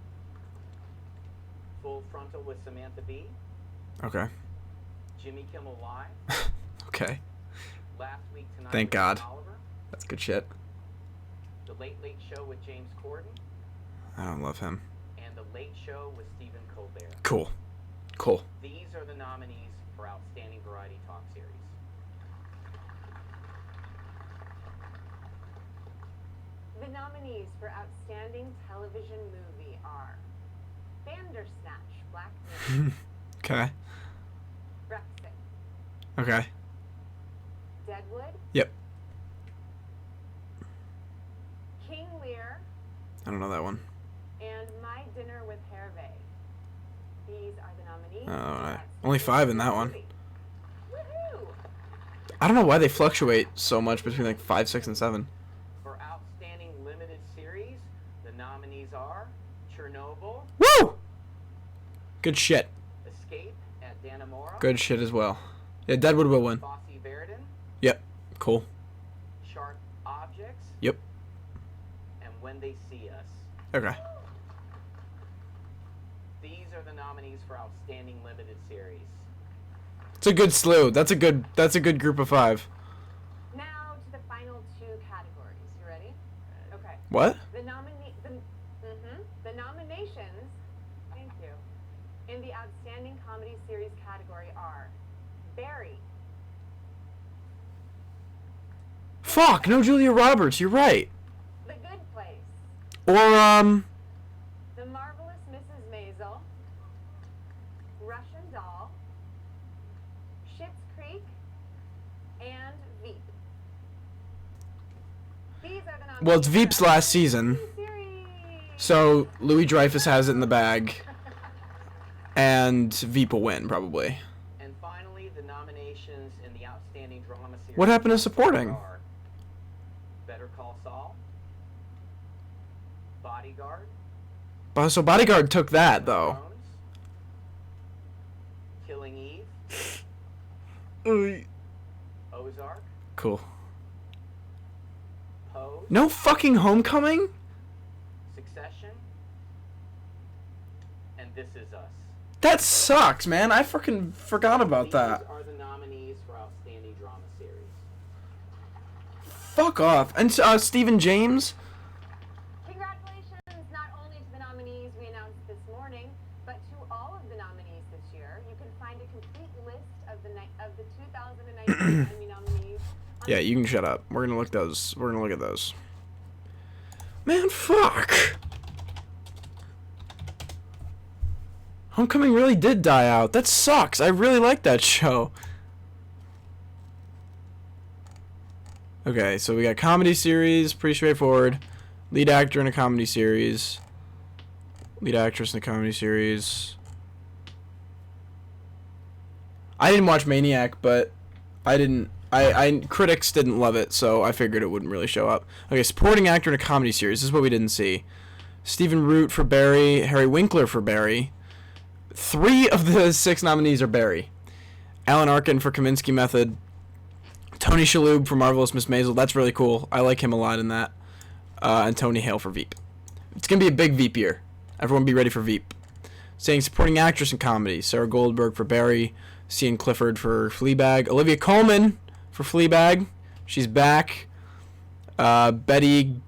S4: Full Frontal with Samantha Bee,
S1: Okay.
S4: Jimmy Kimmel Live,
S1: Okay.
S4: Last Week Tonight
S1: Thank
S4: with
S1: God.
S4: John Oliver,
S1: That's good shit.
S4: The Late Late Show with James Corden,
S1: I don't love him.
S4: and The Late Show with Stephen Colbert.
S1: Cool. Cool.
S4: These are the nominees for Outstanding Variety Talk Series.
S5: The nominees for Outstanding Television Movie are Bandersnatch, Black Mirror,
S1: Okay.
S5: Brexit,
S1: Okay.
S5: Deadwood,
S1: Yep.
S5: King Lear,
S1: I don't know that one.
S5: and My Dinner with Hervé. These are the nominees.
S1: Oh,
S5: for
S1: right.
S5: Outstanding
S1: Only 5 in that one.
S5: Movie. Woohoo!
S1: I don't know why they fluctuate so much between like 5, 6, and 7.
S4: For Outstanding Limited Series, the nominees are Chernobyl,
S1: Woo! Good shit.
S4: Escape at Dannemora,
S1: Good shit as well. Yeah, Deadwood will win.
S4: Fosse Verdon,
S1: Yep. Cool.
S4: Sharp Objects,
S1: Yep.
S4: and When They See Us.
S1: Okay.
S4: These are the nominees for Outstanding Limited Series.
S1: It's a good slew. That's a good group of 5.
S5: Now to the final 2 categories. You ready? Okay.
S1: What?
S5: The nominations, thank you, in the Outstanding Comedy Series category are Barry,
S1: Fuck, no Julia Roberts. You're right.
S5: The Good Place,
S1: Or
S5: The Marvelous Mrs. Maisel, Russian Doll, Schitt's Creek, and Veep. These are the nominees.
S1: well, it's
S5: for
S1: Veep's last
S5: Outstanding
S1: season.
S5: Series.
S1: So Louis Dreyfus has it in the bag, and Veep will win probably.
S4: And finally, the nominations in the Outstanding Drama Series.
S1: What happened to supporting?
S4: are Better Call Saul, Bodyguard,
S1: So Bodyguard took that though.
S4: Thrones, Killing Eve, Ozark,
S1: Cool.
S4: Pose,
S1: No fucking Homecoming?
S4: Succession, and This Is Us.
S1: That sucks, man. I freaking forgot about
S4: These
S1: that.
S4: are the nominees for Outstanding Drama Series.
S1: Fuck off. And Stephen James?
S5: Congratulations not only to the nominees we announced this morning, but to all of the nominees this year. You can find a complete list of the 2019 Emmy nominees.
S1: Yeah, you can shut up. We're gonna look those. We're gonna look at those. Man, fuck. Homecoming really did die out. That sucks. I really like that show. Okay, so we got comedy series, pretty straightforward. Lead actor in a comedy series. Lead actress in a comedy series. I didn't watch Maniac, but critics didn't love it, so I figured it wouldn't really show up. Okay, supporting actor in a comedy series. This is what we didn't see. Stephen Root for Barry, Harry Winkler for Barry. 3 of the 6 nominees are Barry. Alan Arkin for Kaminsky Method. Tony Shalhoub for Marvelous Miss Maisel. That's really cool. I like him a lot in that. And Tony Hale for Veep. It's going to be a big Veep year. Everyone be ready for Veep. Saying supporting actress in comedy. Sarah Goldberg for Barry. Cian Clifford for Fleabag. Olivia Colman for Fleabag. She's back. Betty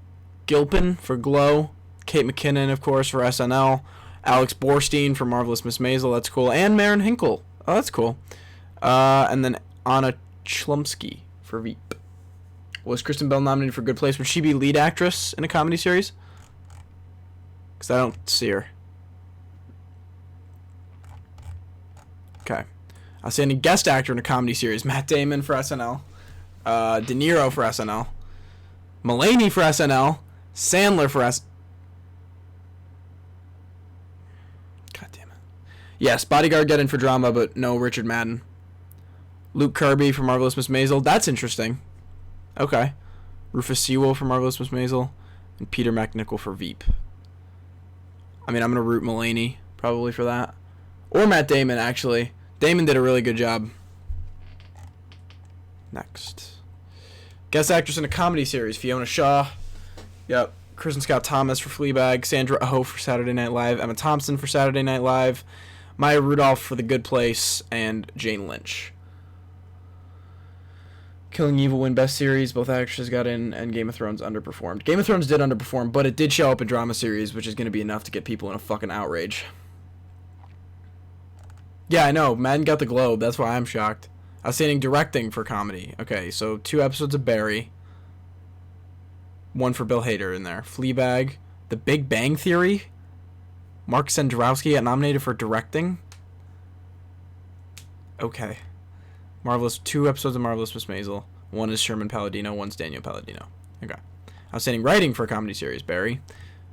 S1: Gilpin for Glow. Kate McKinnon, of course, for SNL. Alex Borstein for Marvelous Miss Maisel. That's cool. And Maren Hinkle. Oh, that's cool. And then Anna Chlumsky for Veep. Was Kristen Bell nominated for Good Place? Would she be lead actress in a comedy series? Because I don't see her. Okay. Outstanding guest actor in a comedy series. Matt Damon for SNL. De Niro for SNL. Mulaney for SNL. Sandler for SNL. God damn it. Yes, Bodyguard get in for drama, but no Richard Madden. Luke Kirby for Marvelous Miss Maisel. That's interesting. Okay. Rufus Sewell for Marvelous Miss Maisel. And Peter McNichol for Veep. I mean, I'm going to root Mulaney probably for that. Or Matt Damon, actually. Damon did a really good job. Next. Guest actress in a comedy series. Fiona Shaw. Yep. Kristen Scott Thomas for Fleabag. Sandra Oh for Saturday Night Live. Emma Thompson for Saturday Night Live. Maya Rudolph for The Good Place. And Jane Lynch. Killing Evil win Best Series. Both actresses got in, and Game of Thrones underperformed. Game of Thrones did underperform, but it did show up in drama series, which is going to be enough to get people in a fucking outrage. Yeah, I know. Madden got the Globe. That's why I'm shocked. Outstanding directing for comedy. Okay, so 2 episodes of Barry. 1 for Bill Hader in there. Fleabag. The Big Bang Theory. Mark Sandrowski got nominated for directing. Okay. 2 episodes of Marvelous Miss Maisel. 1 is Sherman Palladino, 1's Daniel Palladino. Okay. Outstanding writing for a comedy series. Barry.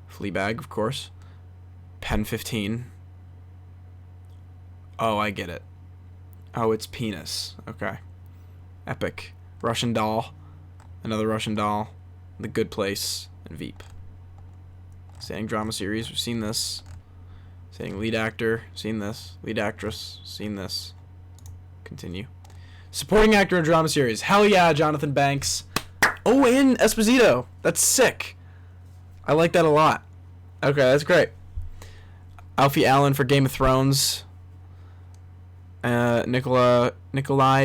S1: Fleabag, of course. Pen 15. Oh, I get it. Oh, it's Penis. Okay. Epic. Russian Doll. Another Russian Doll. The Good Place. And Veep. Outstanding drama series. We've seen this. Outstanding lead actor. Seen this. Lead actress. Seen this. Continue. Supporting actor in a drama series. Hell yeah, Jonathan Banks. Oh, and Esposito. That's sick. I like that a lot. Okay, that's great. Alfie Allen for Game of Thrones. Nikolai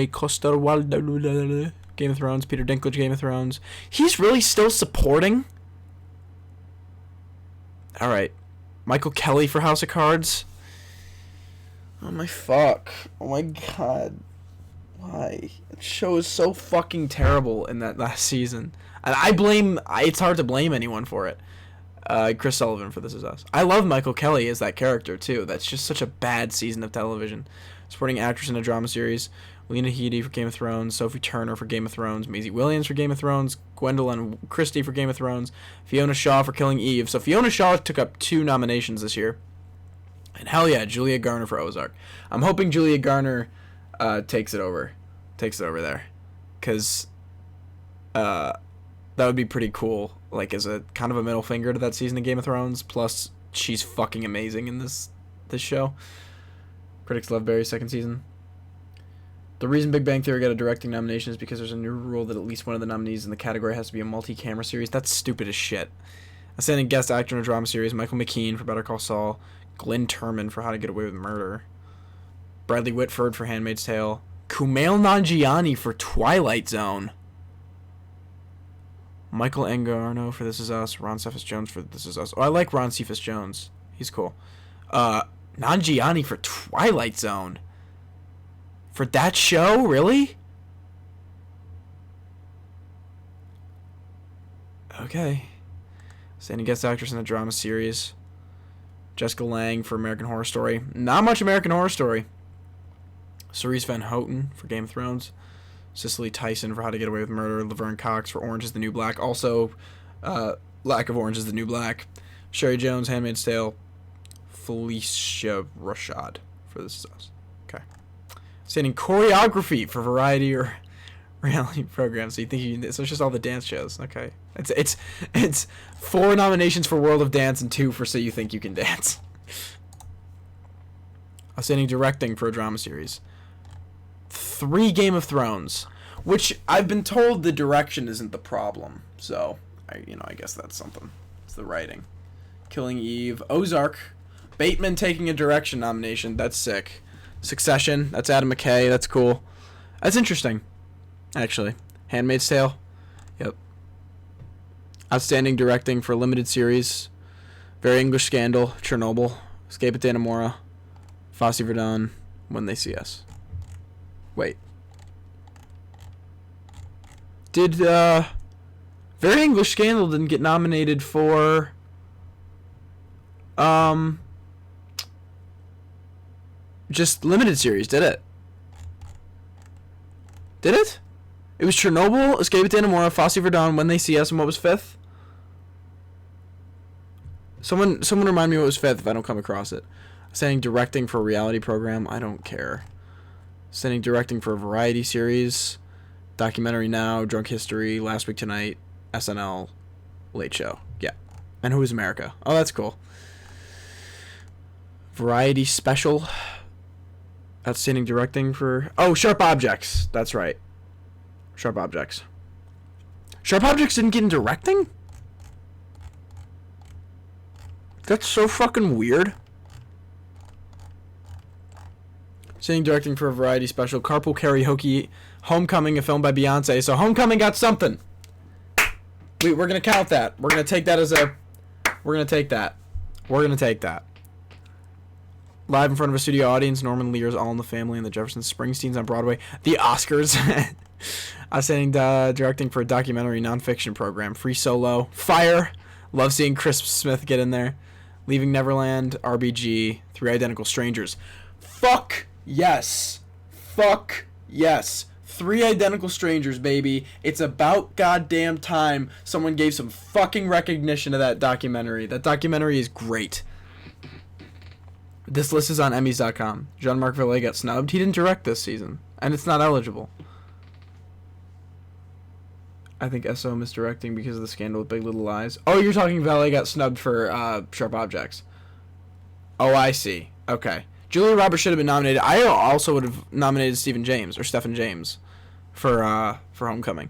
S1: Coster-Waldau, Game of Thrones. Peter Dinklage, Game of Thrones. He's really still supporting? Alright. Michael Kelly for House of Cards. Oh my fuck. Oh my god. Why? That show is so fucking terrible in that last season. And it's hard to blame anyone for it. Chris Sullivan for This Is Us. I love Michael Kelly as that character too. That's just such a bad season of television. Supporting actress in a drama series. Lena Headey for Game of Thrones. Sophie Turner for Game of Thrones. Maisie Williams for Game of Thrones. Gwendolyn Christie for Game of Thrones. Fiona Shaw for Killing Eve. So Fiona Shaw took up 2 nominations this year. And hell yeah, Julia Garner for Ozark. I'm hoping Julia Garner takes it over there, because that would be pretty cool, like as a kind of a middle finger to that season of Game of Thrones. Plus she's fucking amazing in this show. Critics love Barry's 2nd season. The reason Big Bang Theory got a directing nomination is because there's a new rule that at least one of the nominees in the category has to be a multi-camera series. That's stupid as shit. Outstanding guest actor in a drama series. Michael McKean for Better Call Saul. Glynn Turman for How to Get Away with Murder. Bradley Whitford for Handmaid's Tale. Kumail Nanjiani for Twilight Zone. Michael Angarno for This Is Us. Ron Cephas Jones for This Is Us. Oh, I like Ron Cephas Jones. He's cool. Nanjiani for Twilight Zone. For that show? Really? Okay. Standing guest actress in a drama series. Jessica Lange for American Horror Story. Not much American Horror Story. Cerise Van Houten for Game of Thrones. Cicely Tyson for How to Get Away with Murder. Laverne Cox for Orange is the New Black. Also, lack of Orange is the New Black. Sherry Jones, Handmaid's Tale. Felicia Rashad for This Is Us. Okay. Standing choreography for variety or reality programs. So you think you can, so it's just all the dance shows. Okay. It's 4 nominations for World of Dance and 2 for So You Think You Can Dance. Outstanding directing for a drama series. 3 Game of Thrones, which I've been told the direction isn't the problem. So, I guess that's something. It's the writing. Killing Eve, Ozark, Bateman taking a direction nomination. That's sick. Succession, that's Adam McKay. That's cool. That's interesting, actually. Handmaid's Tale. Yep. Outstanding directing for a limited series. Very English Scandal, Chernobyl, Escape at Dannemora, Fosse Verdon, When They See Us. Wait. Did, Very English Scandal didn't get nominated for, just limited series, did it? Did it? It was Chernobyl, Escape at Dannemora, Fosse Verdon, When They See Us, and what was 5th? Someone remind me what was 5th if I don't come across it. Standing directing for a reality program, I don't care. Standing directing for a variety series, Documentary Now, Drunk History, Last Week Tonight, SNL, Late Show. Yeah. And Who is America? Oh, that's cool. Variety special. Outstanding directing for... Oh, Sharp Objects. That's right. Sharp Objects. Sharp Objects didn't get in directing? That's so fucking weird. Outstanding directing for a variety special. Carpool Karaoke. Homecoming, a film by Beyonce. So Homecoming got something. We're going to count that. We're going to take that as a... We're going to take that. We're going to take that. Live in front of a studio audience, Norman Lear's All in the Family and the Jeffersons, Springsteen's on Broadway, the Oscars. Outstanding directing for a documentary nonfiction program, Free Solo, Fire, love seeing Chris Smith get in there, Leaving Neverland, RBG, 3 Identical Strangers. Fuck yes. Fuck yes. 3 Identical Strangers, baby. It's about goddamn time someone gave some fucking recognition to that documentary. That documentary is great. This list is on Emmys.com. Jean-Marc Vallée got snubbed. He didn't direct this season, and it's not eligible. I think SO misdirecting because of the scandal with Big Little Lies. Oh, you're talking Vallée got snubbed for Sharp Objects. Oh, I see. Okay. Julia Roberts should have been nominated. I also would have nominated Stephen James for Homecoming.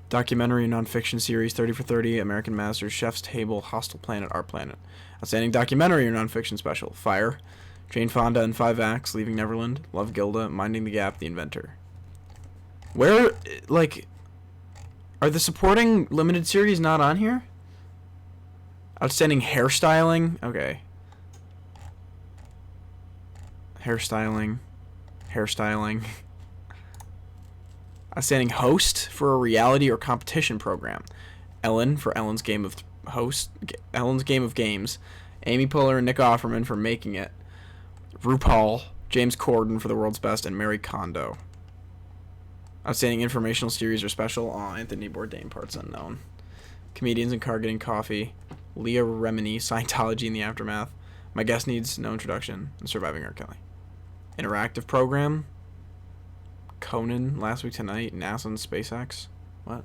S1: Documentary and nonfiction series, 30 for 30, American Masters, Chef's Table, Hostile Planet, Our Planet. Outstanding documentary or nonfiction special, Fire, Jane Fonda in 5 acts, Leaving Neverland, Love Gilda, Minding the Gap, The Inventor. Where, like, are the supporting limited series not on here? Outstanding hairstyling, okay. Hairstyling. Outstanding host for a reality or competition program. Ellen for Ellen's Game of Games. Amy Poehler and Nick Offerman for Making It. RuPaul, James Corden for The World's Best, and Mary Kondo. Outstanding informational series or special. Anthony Bourdain, parts unknown. Comedians in Car Getting Coffee. Leah Remini, Scientology in the Aftermath. My Guest Needs No Introduction, and Surviving R. Kelly. Interactive program. Conan, Last Week Tonight, NASA and SpaceX. What?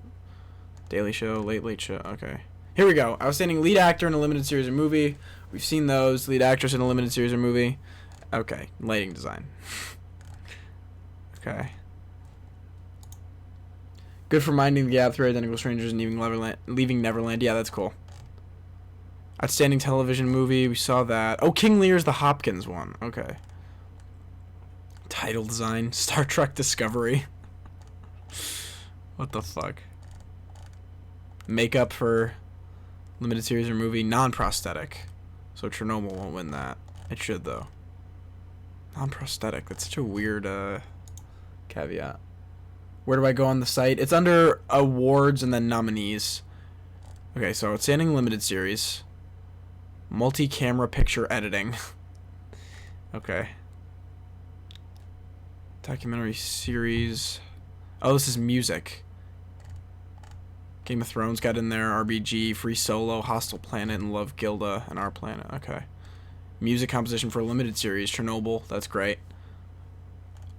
S1: Daily Show, Late Show. Okay. Here we go. Outstanding lead actor in a limited series or movie. We've seen those. Lead actress in a limited series or movie. Okay. Lighting design. Okay. Good for Minding the Gap, 3 Identical Strangers, and Leaving Neverland. Yeah, that's cool. Outstanding television movie. We saw that. Oh, King Lear's the Hopkins one. Okay. Title design. Star Trek Discovery. What the fuck? Makeup for limited series or movie. Non-prosthetic. So Chernobyl won't win that. It should, though. Non-prosthetic. That's such a weird caveat. Where do I go on the site? It's under awards and then nominees. Okay, so outstanding limited series. Multi-camera picture editing. Okay. Documentary series. Oh, this is music. Game of Thrones got in there. RBG, Free Solo, Hostile Planet, and Love Gilda, and Our Planet. Okay. Music composition for a limited series. Chernobyl. That's great.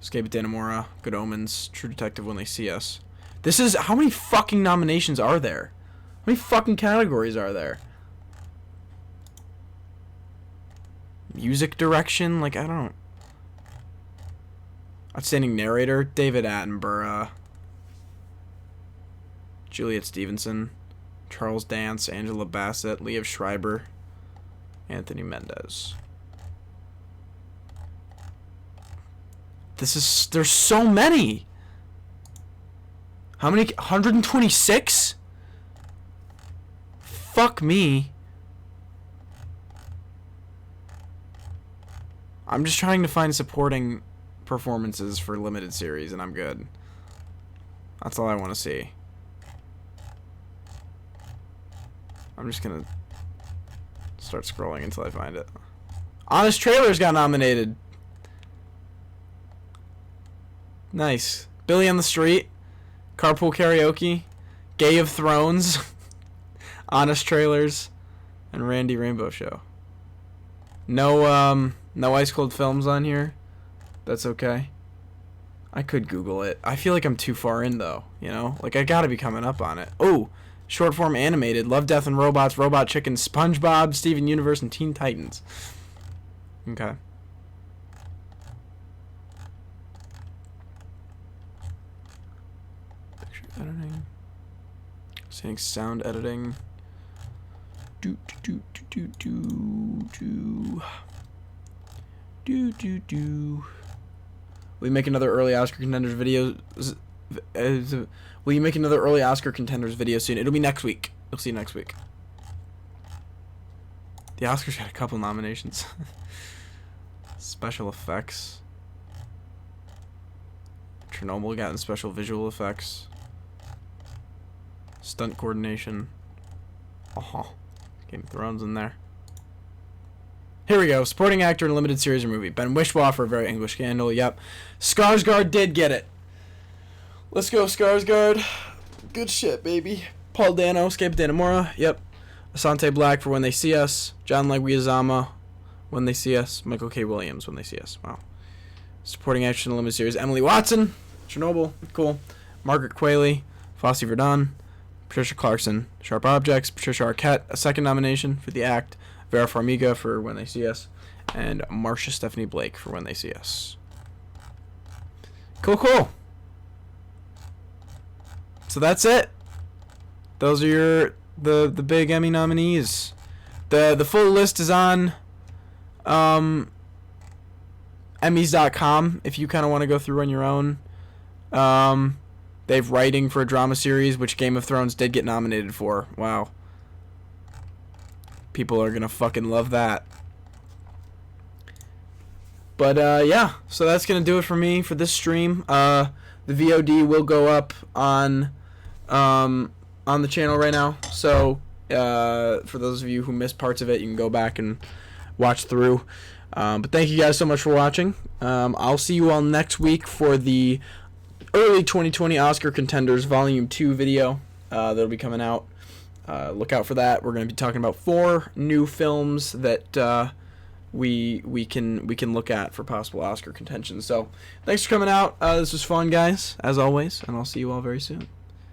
S1: Escape at Dannemora. Good Omens. True Detective When They See Us. This is... How many fucking nominations are there? How many fucking categories are there? Music direction? Like, I don't... Outstanding narrator? David Attenborough. Juliet Stevenson. Charles Dance. Angela Bassett. Liev Schreiber. Anthony Mendez. There's so many. How many? 126? Fuck me. I'm just trying to find supporting performances for limited series, and I'm good. That's all I want to see. I'm just gonna start scrolling until I find it. Honest Trailers got nominated. Nice. Billy on the Street, Carpool Karaoke, Gay of Thrones, Honest Trailers, and Randy Rainbow Show. No Ice Cold Films on here. That's okay. I could Google it. I feel like I'm too far in though, you know? Like I gotta be coming up on it. Oh, short form animated, Love, Death, and Robots, Robot Chicken, SpongeBob, Steven Universe, and Teen Titans. Okay. Picture editing. Saying sound editing. Do do do do do do do do do. We make another early Oscar contenders video. Will you make another early Oscar contenders video soon? It'll be next week. You'll see next week. The Oscars got a couple nominations. Special effects. Chernobyl got in special visual effects. Stunt coordination. Game of Thrones in there. Here we go. Supporting actor in a limited series or movie. Ben Wishwaw for A Very English Scandal. Yep. Skarsgård did get it. Let's go, Skarsgård. Good shit, baby. Paul Dano, Escape at Dannemora. Yep. Asante Black for When They See Us. John Leguizamo, When They See Us. Michael K. Williams, When They See Us. Wow. Supporting actress in a limited series. Emily Watson, Chernobyl. Cool. Margaret Qualley, Fosse Verdon. Patricia Clarkson, Sharp Objects. Patricia Arquette, a second nomination for The Act. Vera Farmiga for When They See Us. And Marcia Stephanie Blake for When They See Us. Cool, cool. So that's it. Those are your the big Emmy nominees. The full list is on Emmys.com if you kind of want to go through on your own. They have writing for a drama series, which Game of Thrones did get nominated for. Wow. People are gonna fucking love that. But yeah, so that's gonna do it for me for this stream. The VOD will go up on the channel right now. So for those of you who missed parts of it, you can go back and watch through. But thank you guys so much for watching. I'll see you all next week for the early 2020 Oscar Contenders Volume 2 video that'll be coming out. Look out for that. We're going to be talking about 4 new films that we can look at for possible Oscar contention. So thanks for coming out. This was fun, guys, as always, and I'll see you all very soon.